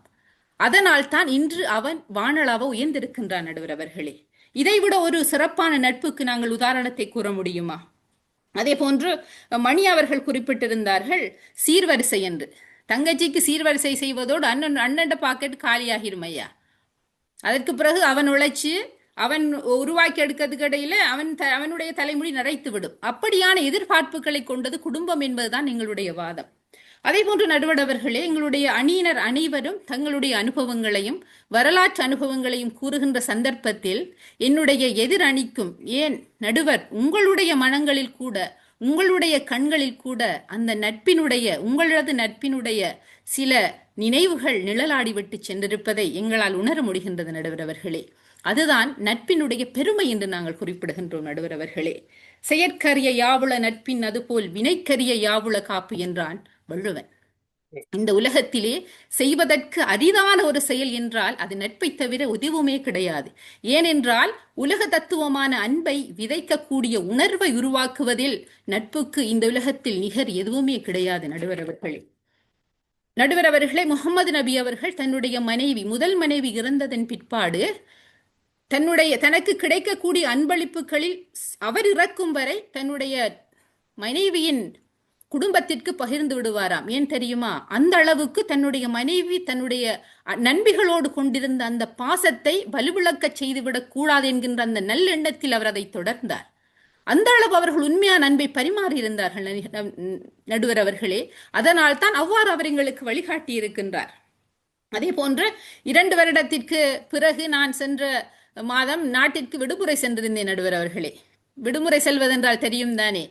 [SPEAKER 9] அதனால் தான் இன்று அவன் வானளாவ உயர்ந்திருக்கின்றான். நடுவர் அவர்களே, இதைவிட ஒரு சிறப்பான நட்புக்கு நாங்கள் உதாரணத்தை கூற முடியுமா? அதே போன்று மணி அவர்கள் குறிப்பிட்டிருந்தார்கள் சீர்வரிசை என்று. தங்கச்சிக்கு சீர்வரிசை செய்வதோடு அண்ணன் பாக்கெட் காலியாகிரும் ஐயா. அதற்கு பிறகு அவன் உழைச்சு அவன் உருவாக்கி எடுக்கிறதுக்கு இடையில அவனுடைய தலைமுடி நரைத்து விடும். அப்படியான எதிர்பார்ப்புகளை கொண்டது குடும்பம் என்பதுதான் எங்களுடைய வாதம். அதே போன்று நடுவடவர்களே, எங்களுடைய அணியினர் அனைவரும் தங்களுடைய அனுபவங்களையும் வரலாற்று அனுபவங்களையும் கூறுகின்ற சந்தர்ப்பத்தில் என்னுடைய எதிர் அணிக்கும், ஏன் நடுவர் உங்களுடைய மனங்களில் கூட உங்களுடைய கண்களில் கூட அந்த உங்களது நட்பினுடைய சில நினைவுகள் நிழலாடிவிட்டு சென்றிருப்பதை எங்களால் உணர முடிகின்றது. நடுவர் அவர்களே, அதுதான் நட்பினுடைய பெருமை என்று நாங்கள் குறிப்பிடுகின்றோம். நடுவர் அவர்களே, செயற்கரிய யாவுள நட்பின் அதுபோல் வினைக்கரிய யாவுள காப்பு என்றான் வள்ளுவன். இந்த உலகத்திலே செய்வதற்கு அரிதான ஒரு செயல் என்றால் அது நட்பை தவிர எதுவுமே கிடையாது. ஏனென்றால் உலக தத்துவமான அன்பை விதைக்கக்கூடிய உணர்வை உருவாக்குவதில் நட்புக்கு இந்த உலகத்தில் நிகர் எதுவுமே கிடையாது. நடுவர் அவர்களே, முகமது நபி அவர்கள் தன்னுடைய முதல் மனைவி இறந்ததன் பிற்பாடு தனக்கு கிடைக்கக்கூடிய அன்பளிப்புகளில் அவர் இறக்கும் வரை தன்னுடைய மனைவியின் குடும்பத்திற்கு பகிர்ந்து விடுவாராம். ஏன் தெரியுமா? அந்த அளவுக்கு தன்னுடைய மனைவி தன்னுடைய நண்பிகளோடு கொண்டிருந்த அந்த பாசத்தை வலுவிழக்க செய்துவிடக் கூடாது என்கின்ற அந்த நல்லெண்ணத்தில் அவர் அதை தொடர்ந்தார். அந்த அளவு அவர்கள் உண்மையான அன்பை பரிமாறி இருந்தார்கள் நடுவர் அவர்களே. அதனால் தான் அவ்வாறு அவர் எங்களுக்கு வழிகாட்டி இருக்கின்றார். அதே போன்று 2 வருடத்திற்கு பிறகு நான் சென்ற மாதம் நாட்டிற்கு விடுமுறை சென்றிருந்தேன். நடுவர் அவர்களே, விடுமுறை செல்வதென்றால் தெரியும் தானே,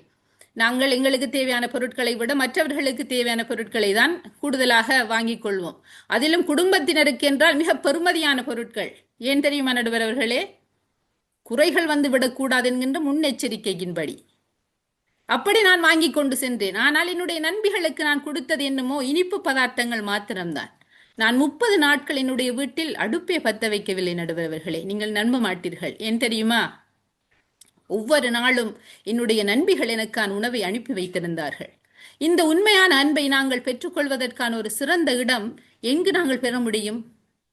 [SPEAKER 9] நாங்கள் எங்களுக்கு தேவையான பொருட்களை விட மற்றவர்களுக்கு தேவையான பொருட்களை தான் கூடுதலாக வாங்கிக் கொள்வோம். அதிலும் குடும்பத்தினருக்கு என்றால் மிக பெருமதியான பொருட்கள். ஏன் தெரியுமா நடுவர் அவர்களே? குறைகள் வந்து விடக்கூடாது என்கின்ற முன்னெச்சரிக்கையின்படி அப்படி நான் வாங்கி கொண்டு சென்றேன். ஆனால் என்னுடைய நண்பிகளுக்கு நான் கொடுத்தது என்னமோ இனிப்பு பதார்த்தங்கள் மாத்திரம்தான். நான் 30 நாட்கள் என்னுடைய வீட்டில் அடுப்பே பத்த வைக்கவில்லை. நடுவர் அவர்களே, நீங்கள் நம்ப மாட்டீர்கள். ஏன் தெரியுமா? ஒவ்வொரு நாளும் என்னுடைய நண்பிகள் எனக்கான உணவை அனுப்பி வைத்திருந்தார்கள். இந்த உண்மையான அன்பை நாங்கள் பெற்றுக்கொள்வதற்கான ஒரு சிறந்த இடம் எங்கு நாங்கள் பெற முடியும்?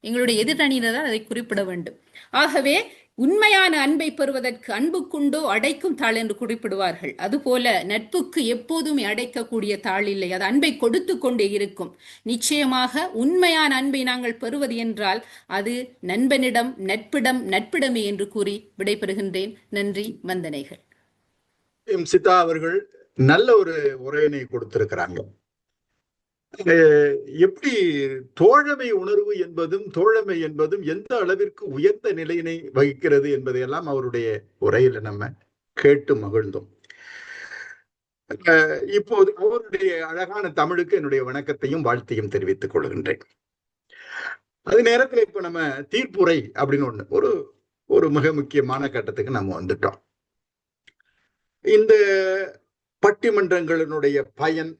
[SPEAKER 9] எங்களுடைய எதிரணியினர் தான் அதை குறிப்பிட வேண்டும். ஆகவே உண்மையான அன்பை பெறுவதற்கு அன்புக்குண்டோ அடைக்கும் தாள் என்று குறிப்பிடுவார்கள். அதுபோல நட்புக்கு எப்போதுமே அடைக்கக்கூடிய தாள் இல்லை, அது அன்பை கொடுத்து கொண்டே இருக்கும். நிச்சயமாக உண்மையான அன்பை நாங்கள் பெறுவது என்றால் அது நண்பனிடம், நட்பிடம், நட்பிடமே என்று கூறி விடைபெறுகின்றேன். நன்றி, வந்தனைகள்.
[SPEAKER 1] சிதா அவர்கள் நல்ல ஒரு உரையினை கொடுத்திருக்கிறாங்க. எப்படி தோழமை உணர்வு என்பதும் தோழமை என்பதும் எந்த அளவிற்கு உயர்ந்த நிலையினை வகிக்கிறது என்பதையெல்லாம் அவருடைய உரையில நம்ம கேட்டு மகிழ்ந்தோம். இப்போது அவருடைய அழகான தமிழுக்கு என்னுடைய வணக்கத்தையும் வாழ்த்தையும் தெரிவித்துக் கொள்கின்றேன். அது நேரத்தில் இப்ப நம்ம தீர்ப்புரை அப்படின்னு ஒரு மிக முக்கியமான கட்டத்துக்கு நம்ம வந்துட்டோம். இந்த பட்டிமன்றங்களினுடைய பயன்,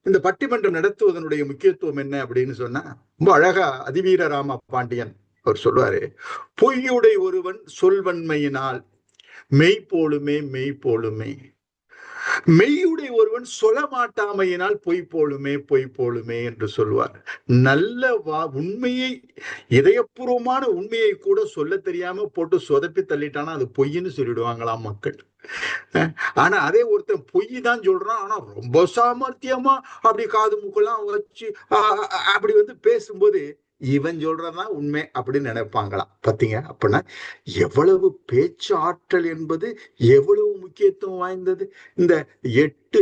[SPEAKER 1] இந்த பட்டிமன்றம் நடத்துவதனுடைய முக்கியத்துவம் என்ன அப்படின்னு சொன்னா, ரொம்ப அழகா அதிவீர ராம பாண்டியன் அவர் சொல்லுவாரு, பொய்யுடை ஒருவன் சொல்வன்மையினால் மெய்போலுமே மெய்போலுமே, மெய்யுடை ஒருவன் சொல்ல மாட்டாமையினால் பொய் போலுமே என்று சொல்லுவார். நல்ல உண்மையை, இதயபூர்வமான உண்மையை கூட சொல்ல தெரியாம போட்டு சொதப்பி தள்ளிட்டானா அது பொய்ன்னு சொல்லிடுவாங்களாம் மக்கள். ஆனா அதே ஒருத்தன் பொய் தான் சொல்றான், ஆனா ரொம்ப சாமர்த்தியமா அப்படி காது மூக்கெல்லாம் வச்சு அப்படி பேசும்போது இவன் சொல்றதான் உண்மை அப்படின்னு நினைப்பாங்களாம். பாத்தீங்க, அப்படின்னா எவ்வளவு பேச்சு ஆற்றல் என்பது எவ்வளவு முக்கியத்துவம் வாய்ந்தது. இந்த 8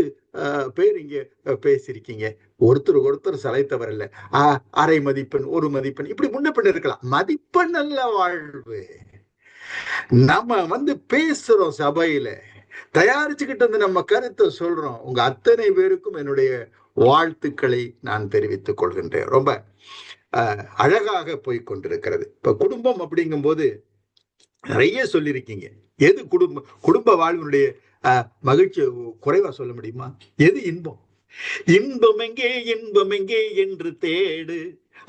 [SPEAKER 1] பேர் இங்க பேசியிருக்கீங்க, ஒருத்தர் சளைத்தவர் இல்ல, அரை மதிப்பெண், 1 மதிப்பெண், இப்படி முன்ன இருக்கலாம். மதிப்பெண் அல்ல வாழ்வு. நம்ம பேசுறோம், சபையில தயாரிச்சுக்கிட்டு நம்ம கருத்தை சொல்றோம். உங்க அத்தனை பேருக்கும் என்னுடைய வாழ்த்துக்களை நான் தெரிவித்துக் கொள்கின்றேன். ரொம்ப அழகாக போய்கொண்டிருக்கிறது. இப்ப குடும்பம் அப்படிங்கும் போது நிறைய சொல்லியிருக்கீங்க. எது குடும்ப வாழ்வினுடைய மகிழ்ச்சி குறைவா சொல்ல முடியுமா? எது இன்பம்? இன்பம் எங்கே என்று தேடு,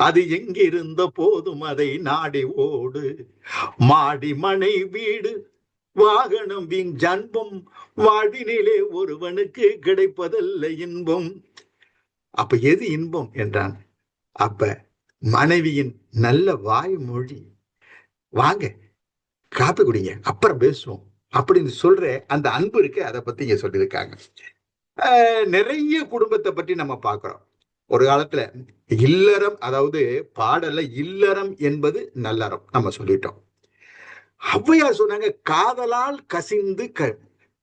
[SPEAKER 1] அது எங்கிருந்த போதும் அதை நாடி ஓடு. மாடி மனை வீடு வாகனம் வீண் ஜன்பம், வாழ்வினிலே ஒருவனுக்கு கிடைப்பதல்ல இன்பம். அப்ப எது இன்பம் என்றான். அப்ப மனைவியின் நல்ல வாய்மொழி, வாங்க காப்பி குடிங்க அப்புறம் பேசுவோம் அப்படின்னு சொல்ற அந்த அன்பு இருக்கு, அதை பத்தி இங்க சொல்லியிருக்காங்க. நிறைய குடும்பத்தை பற்றி நம்ம பார்க்கிறோம். ஒரு காலத்துல இல்லறம், அதாவது பாடல்ல இல்லறம் என்பது நல்லறம் நம்ம சொல்லிட்டோம். ஔவையார் சொன்னாங்க, காதலால் கசிந்து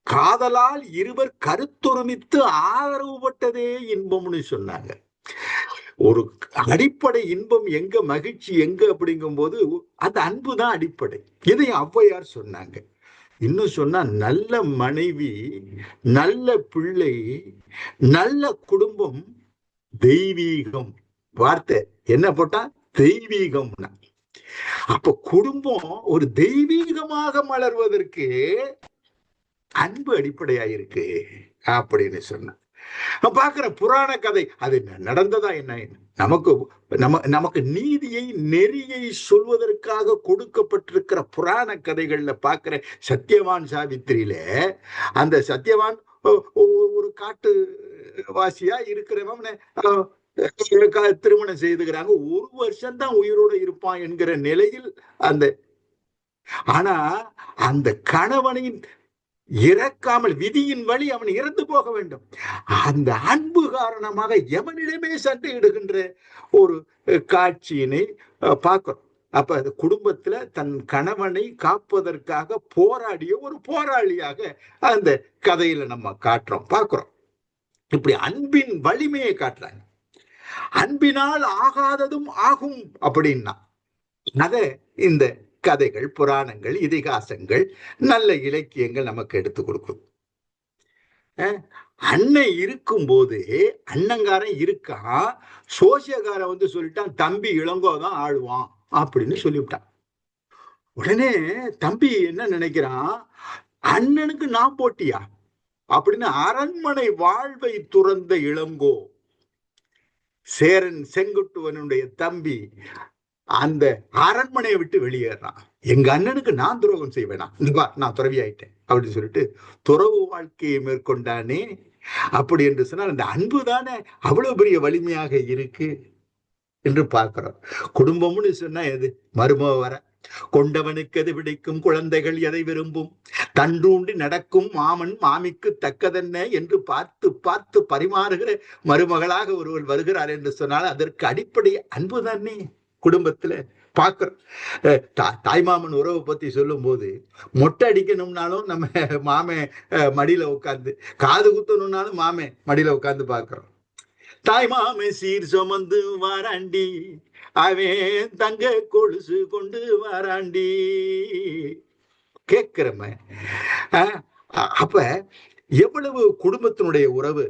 [SPEAKER 1] காதலால் இருவர் கருத்தொருமித்து ஆதரவு பட்டதே இன்பம்னு சொன்னாங்க. ஒரு அடிப்படை இன்பம் எங்க, மகிழ்ச்சி எங்க அப்படிங்கும் போது அந்த அன்பு தான் அடிப்படை. இதையும் ஔவையார் சொன்னாங்க. இன்னும் சொன்னா, நல்ல மனைவி, நல்ல பிள்ளை, நல்ல குடும்பம் தெய்வீகம். வார்த்தை என்ன போட்டா? தெய்வீகம்னா. அப்ப குடும்பம் ஒரு தெய்வீகமாக மலர்வதற்கு அன்பு அடிப்படையாயிருக்கு அப்படின்னு சொன்ன. பாக்குற புராண கதை அது நடந்ததா என்ன? நமக்கு நீதியை, நெறியை சொல்வதற்காக கொடுக்கப்பட்டிருக்கிற புராண கதைகள்ல பாக்குற சத்தியவான் சாவித்திரியில, அந்த சத்தியவான் ஒரு காட்டு வாசியா இருக்கிறவன் திருமணம் செய்துக்கிறாங்க. 1 வருஷம் தான் உயிரோடு இருப்பான் என்கிற நிலையில் ஆனா அந்த கணவனின் இறக்காமல் விதியின் வழி அவன் இறந்து போக வேண்டும். அந்த அன்பு காரணமாக எவனிடமே சண்டையிடுகின்ற ஒரு காட்சியினை பார்க்கிறோம். அப்ப அந்த குடும்பத்துல தன் கணவனை காப்பதற்காக போராடிய ஒரு போராளியாக அந்த கதையில நம்ம பார்க்கிறோம். இப்படி அன்பின் வலிமையை காட்டுறாங்க. அன்பினால் ஆகாததும் ஆகும் அப்படின்னா அத இந்த கதைகள், புராணங்கள், இதிகாசங்கள், நல்ல இலக்கியங்கள் நமக்கு எடுத்து கொடுக்கும். அண்ணன் இருக்கும் போது அண்ணங்காரன் இருக்கான், சோசியக்காரன் சொல்லிட்டான், தம்பி இளங்கோதான் ஆளுவான் அப்படின்னு சொல்லிவிட்டான். உடனே தம்பி என்ன நினைக்கிறான், அண்ணனுக்கு நான் போட்டியா அப்படின்னு அரண்மனை வாழ்வை துறந்த இளங்கோ, சேரன் செங்குட்டுவனுடைய தம்பி, அந்த அரண்மனையை விட்டு வெளியேறான். எங்க அண்ணனுக்கு நான் துரோகம் செய்வேனா, நான் துறவி ஆயிட்டேன் அப்படின்னு சொல்லிட்டு துறவு வாழ்க்கையை மேற்கொண்டானே. அப்படி என்று சொன்னால் அந்த அன்பு தானே அவ்வளவு பெரிய வலிமையாக இருக்கு என்று பார்க்கிறோம். குடும்பம்னு சொன்னா எது? மருமக வர கொண்டவனுக்கு எது பிடிக்கும், குழந்தைகள் எதை விரும்பும், தண்டூண்டி நடக்கும் மாமன் மாமிக்கு தக்கதென்ன என்று பார்த்து பார்த்து பரிமாறுகிற மருமகளாக ஒருவர் வருகிறார் என்று சொன்னால் அதற்கு அடிப்படை அன்பு தானே குடும்பத்துல பார்க்கிறோம். தாய்மாமன் உறவை பத்தி சொல்லும் போது மொட்டை அடிக்கணும்னாலும் நம்ம மாமே மடியில உட்காந்து, காது குத்தணும்னாலும் மாமே மடியில உட்காந்து பார்க்கிறோம். தாய்மாமே சீர் சுமந்து வாராண்டி, அவன் தங்க கொலுசு கொண்டு வாராண்டி கேட்கிறமே. அப்ப எவ்வளவு குடும்பத்தினுடைய உறவு.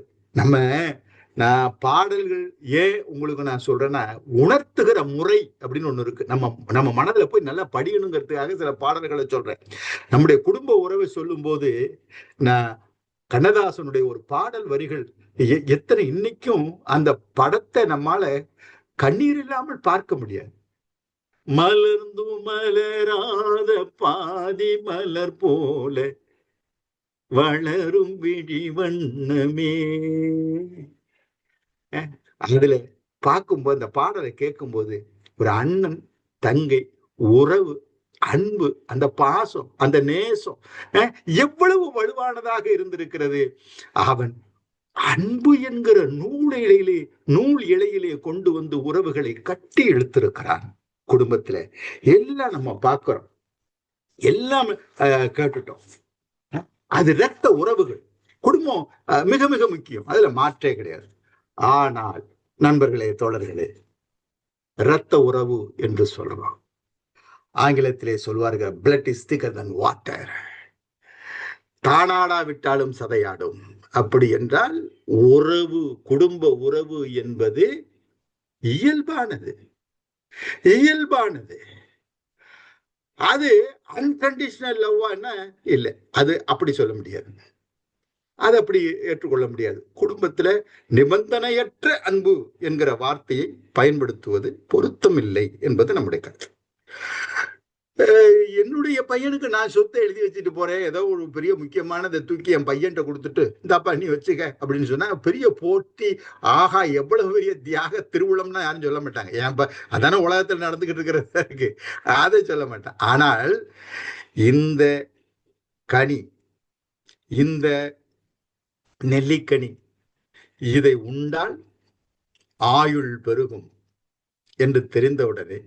[SPEAKER 1] நான் பாடல்கள் ஏன் உங்களுக்கு நான் சொல்றேன்னா, உணர்த்துகிற முறை அப்படின்னு ஒண்ணு இருக்கு. நம்ம மனதுல போய் நல்லா படிக்கணுங்கிறதுக்காக சில பாடல்களை சொல்றேன். நம்முடைய குடும்ப உறவை சொல்லும் போது நான் கண்ணதாசனுடைய ஒரு பாடல் வரிகள் எத்தனை இன்னைக்கும் அந்த படத்தை நம்மால கண்ணீர் இல்லாமல் பார்க்க முடியாது. மலர்ந்து மலராத பாதி மலர் போல வளரும் விழி வண்ணமே. அதுல பார்க்கும்போது, அந்த பாடலை கேட்கும்போது ஒரு அண்ணன் தங்கை உறவு, அன்பு, அந்த பாசம், அந்த நேசம் எவ்வளவு வலுவானதாக இருந்திருக்கிறது. அவன் அன்பு என்கிற நூல் இழையிலே கொண்டு வந்து உறவுகளை கட்டி இழுத்திருக்கிறான். குடும்பத்துல எல்லாம் நம்ம பார்க்கிறோம், எல்லாம் கேட்டுட்டோம். அது இரத்த உறவுகள். குடும்பம் மிக மிக முக்கியம், அதுல மாற்றே கிடையாது. ஆனால் நண்பர்களே, தோழர்களே, இரத்த உறவு என்று சொல்றோம். ஆங்கிலத்திலே சொல்வார்கள் blood is thicker than water. தானாடா விட்டாலும் சதையாடும். அப்படி என்றால் உறவு, குடும்ப உறவு என்பது இயல்பானது. அது அன்கண்டிஷனல் லவ்வானா இல்லை, அது அப்படி சொல்ல முடியாது, அது அப்படி ஏற்றுக்கொள்ள முடியாது. குடும்பத்துல நிபந்தனையற்ற அன்பு என்கிற வார்த்தையை பயன்படுத்துவது பொருத்தமில்லை என்பது நம்முடைய கருத்து. என்னுடைய பையனுக்கு நான் சொத்தை எழுதி வச்சுட்டு போறேன், ஏதோ ஒரு பெரிய முக்கியமானதை தூக்கி என் பையன்கிட்ட கொடுத்துட்டு இந்தாப்பா நீ வச்சுக்க அப்படின்னு சொன்னா பெரிய போட்டி, ஆகா எவ்வளவு பெரிய தியாக திருவுளம்னா யாரும் சொல்ல மாட்டாங்க. அதான உலகத்தில் நடந்துகிட்டு இருக்கிறது, அதை சொல்ல மாட்டான். ஆனால் இந்த கனி, இந்த நெல்லிக்கனி, இதை உண்டால் ஆயுள் பெருகும் என்று தெரிந்தவுடனே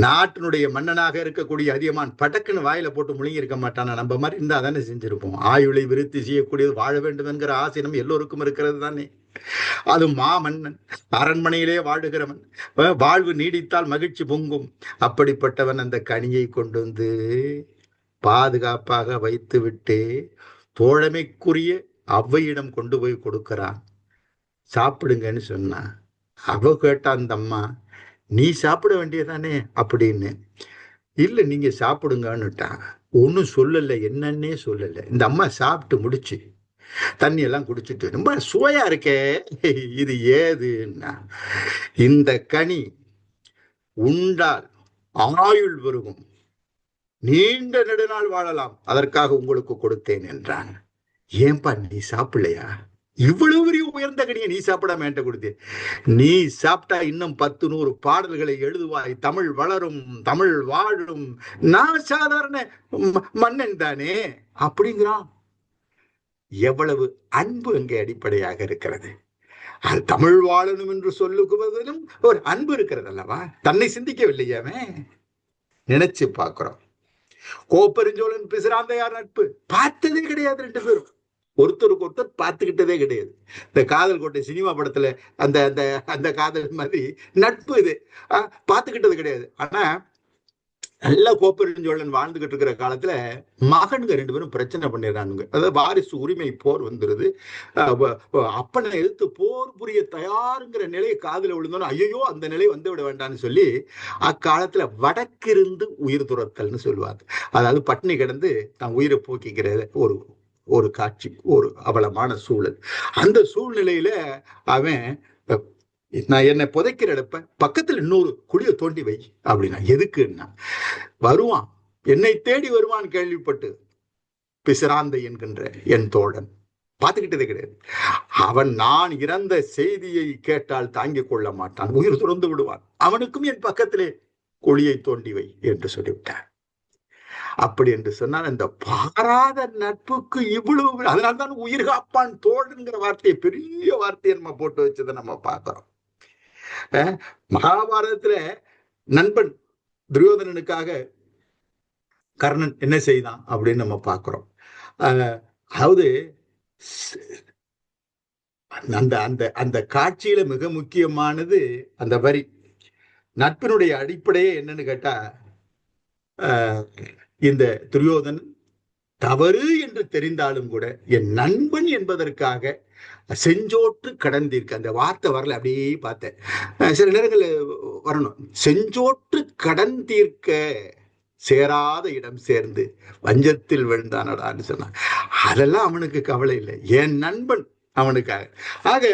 [SPEAKER 1] நாட்டினுடைய மன்னனாக இருக்கக்கூடிய அதியமான் படக்குன்னு வாயில போட்டு முழுங்கி இருக்க மாட்டானா? நம்ம மாதிரி இருந்தா தானே செஞ்சிருப்போம். ஆயுளை விருத்தி செய்யக்கூடியது, வாழ வேண்டும் என்கிற ஆசை நம்ம எல்லோருக்கும் இருக்கிறது தானே. அது மாமன்னன், அரண்மனையிலே வாழுகிறவன், வாழ்வு நீடித்தால் மகிழ்ச்சி பொங்கும். அப்படிப்பட்டவன் அந்த கனியை கொண்டு வந்து பாதுகாப்பாக வைத்து விட்டு தோழமைக்குரிய அவ்வையிடம் கொண்டு போய் கொடுக்கிறான். சாப்பிடுங்கன்னு சொன்னா அவ கேட்டா அந்த அம்மா, நீ சாப்பிட வேண்டியதானே அப்படின்னு. இல்லை நீங்க சாப்பிடுங்கன்னுட்டான். ஒன்றும் சொல்லலை, என்னன்னே சொல்லலை. இந்த அம்மா சாப்பிட்டு முடிச்சு தண்ணி எல்லாம் குடிச்சிட்டு, ரொம்ப சுவையா இருக்கே இது ஏதுன்னா, இந்த கனி உண்டால் ஆயுள் பெருகும், நீண்ட நெடுநாள் வாழலாம், அதற்காக உங்களுக்கு கொடுத்தேன் என்றான். ஏன்பா நீ சாப்பிடலையா? இவ்வளவு பெரிய உயர்ந்த கனியை நீ சாப்பிடாம என்கிட்ட கொடுத்தே. நீ சாப்பிட்டா இன்னும் 10-100 பாடல்களை எழுதுவாய், தமிழ் வளரும், தமிழ் வாழும், நான் சாதாரண மன்னன் தானே அப்படிங்கிறான். எவ்வளவு அன்பு அங்கே அடிப்படையாக இருக்கிறது. அது தமிழ் வாழணும் என்று சொல்லுவதிலும் ஒரு அன்பு இருக்கிறது அல்லவா? தன்னை சிந்திக்கவில்லையாமே. நினைச்சு பார்க்கிறோம். கோப்பெருஞ்சோழன் பிசிராந்தையார் நட்பு பார்த்ததே கிடையாது. 2 பேரும் ஒருத்தருக்கு ஒருத்தர் பார்த்துக்கிட்டதே கிடையாது. இந்த காதல் கோட்டை சினிமா படத்துல அந்த அந்த அந்த காதல் மாதிரி நட்பு இது பார்த்துக்கிட்டது கிடையாது. ஆனா நல்ல கோப்பெருஞ்சோழன் வாழ்ந்துகிட்டு இருக்கிற காலத்துல மகனுங்க 2 பேரும் பிரச்சனை பண்ணிடுறானுங்க. அதாவது வாரிசு உரிமை போர் வந்துருது. அப்பனை எதிர்த்து போர் புரிய தயாருங்கிற நிலையை காதுல விழுந்தோன்னு, ஐயோ அந்த நிலை வந்து விட வேண்டாம்னு சொல்லி அக்காலத்துல வடக்கிருந்து உயிர் துறத்தல்னு சொல்லுவாங்க. அதாவது பட்டினி கிடந்து தான் உயிரை போக்கிக்கிற ஒரு காட்சி, ஒரு அவலமான சூழல். அந்த சூழ்நிலையில அவன் நான் என்னை புதைக்கிற இடப்ப பக்கத்துல இன்னொரு குழியை தோண்டி வை அப்படின்னா. எதுக்குன்னா, வருவான், என்னை தேடி வருவான் கேள்விப்பட்டு பிசிராந்தை என்கின்ற என் தோழன் பார்த்துக்கிட்டதே கிடையாது. அவன் நான் இறந்த செய்தியை கேட்டால் தாங்கிக் கொள்ள மாட்டான், உயிர் துறந்து விடுவான். அவனுக்கும் என் பக்கத்திலே குழியை தோண்டி வை என்று சொல்லிவிட்டார். அப்படி என்று சொன்னால் அந்த பாராத நட்புக்கு இவ்வளவு, அதனால்தான் உயிர் காப்பான் தோழன்கிற வார்த்தையை பெரிய வார்த்தையை நம்ம போட்டு வச்சதை நம்ம பார்க்கிறோம். மகாபாரதத்துல நண்பன் துரியோதனனுக்காக கர்ணன் என்ன செய்தான் அப்படின்னு நம்ம பார்க்கிறோம். அதாவது அந்த அந்த அந்த காட்சியில மிக முக்கியமானது அந்த வரி. நட்பினுடைய அடிப்படையே என்னன்னு கேட்டா, இந்த துரியோதனன் தவறு என்று தெரிந்தாலும் கூட என் நண்பன் என்பதற்காக செஞ்சோற்று கடந்தீர்க்க, அந்த வார்த்தை வரல, அப்படியே பார்த்தேன். சில நேரங்களில் வரணும், செஞ்சோற்று கடந்தீர்க்க சேராத இடம் சேர்ந்து வஞ்சத்தில் விழுந்தானடான்னு சொன்னான். அதெல்லாம் அவனுக்கு கவலை இல்லை, என் நண்பன் அவனுக்காக. ஆக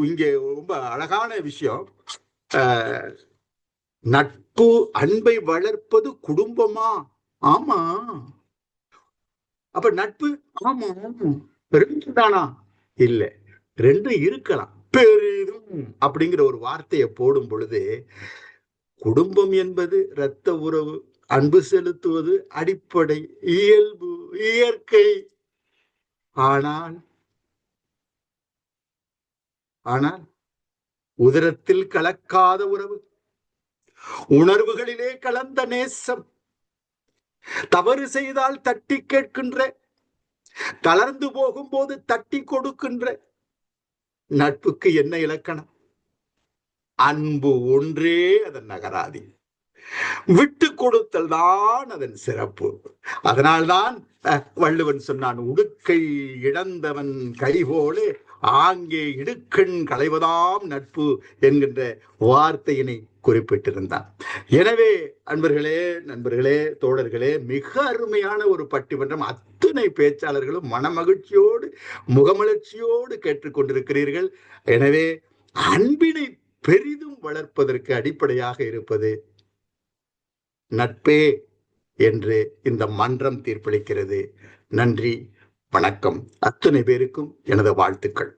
[SPEAKER 1] இங்கே ரொம்ப அழகான விஷயம், நட்பு அன்பை வளர்ப்பது குடும்பமா? ஆமா. அப்ப நட்பு ஆமா ரெண்டு தானா? இல்ல, ரெண்டு இருக்கலாம். பெரிதும் அப்படிங்கிற ஒரு வார்த்தையை போடும் பொழுது, குடும்பம் என்பது இரத்த உறவு, அன்பு செலுத்துவது அடிப்படை, இயல்பு, இயற்கை. ஆனால் ஆனால் உதரத்தில் கலக்காத உறவு, உணர்வுகளிலே கலந்த நேசம், தவறு செய்தால் தட்டி கேட்கின்ற, தளர்ந்து போகும்போது தட்டி கொடுக்கின்ற நட்புக்கு என்ன இலக்கணம்? அன்பு ஒன்றே அதன் நகராதி, விட்டு கொடுத்தல் தான் அதன் சிறப்பு. அதனால்தான் வள்ளுவன் சொன்னான், உடுக்கை இழந்தவன் கைபோலே ஆங்கே இடுக்கண் களைவதாம் நட்பு என்கின்ற வார்த்தையினை குறிப்பிட்டிருந்தான். எனவே அன்பர்களே, நண்பர்களே, தோழர்களே, மிக அருமையான ஒரு பட்டிமன்றம். அத்தனை பேச்சாளர்களும் மனமகிழ்ச்சியோடு முகமலர்ச்சியோடு கேட்டுக்கொண்டிருக்கிறீர்கள். எனவே அன்பினை பெரிதும் வளர்ப்பதற்கு அடிப்படையாக இருப்பது நட்பே என்று இந்த மன்றம் தீர்ப்பளிக்கிறது. நன்றி, வணக்கம். அத்தனை பேருக்கும் எனது வாழ்த்துக்கள்.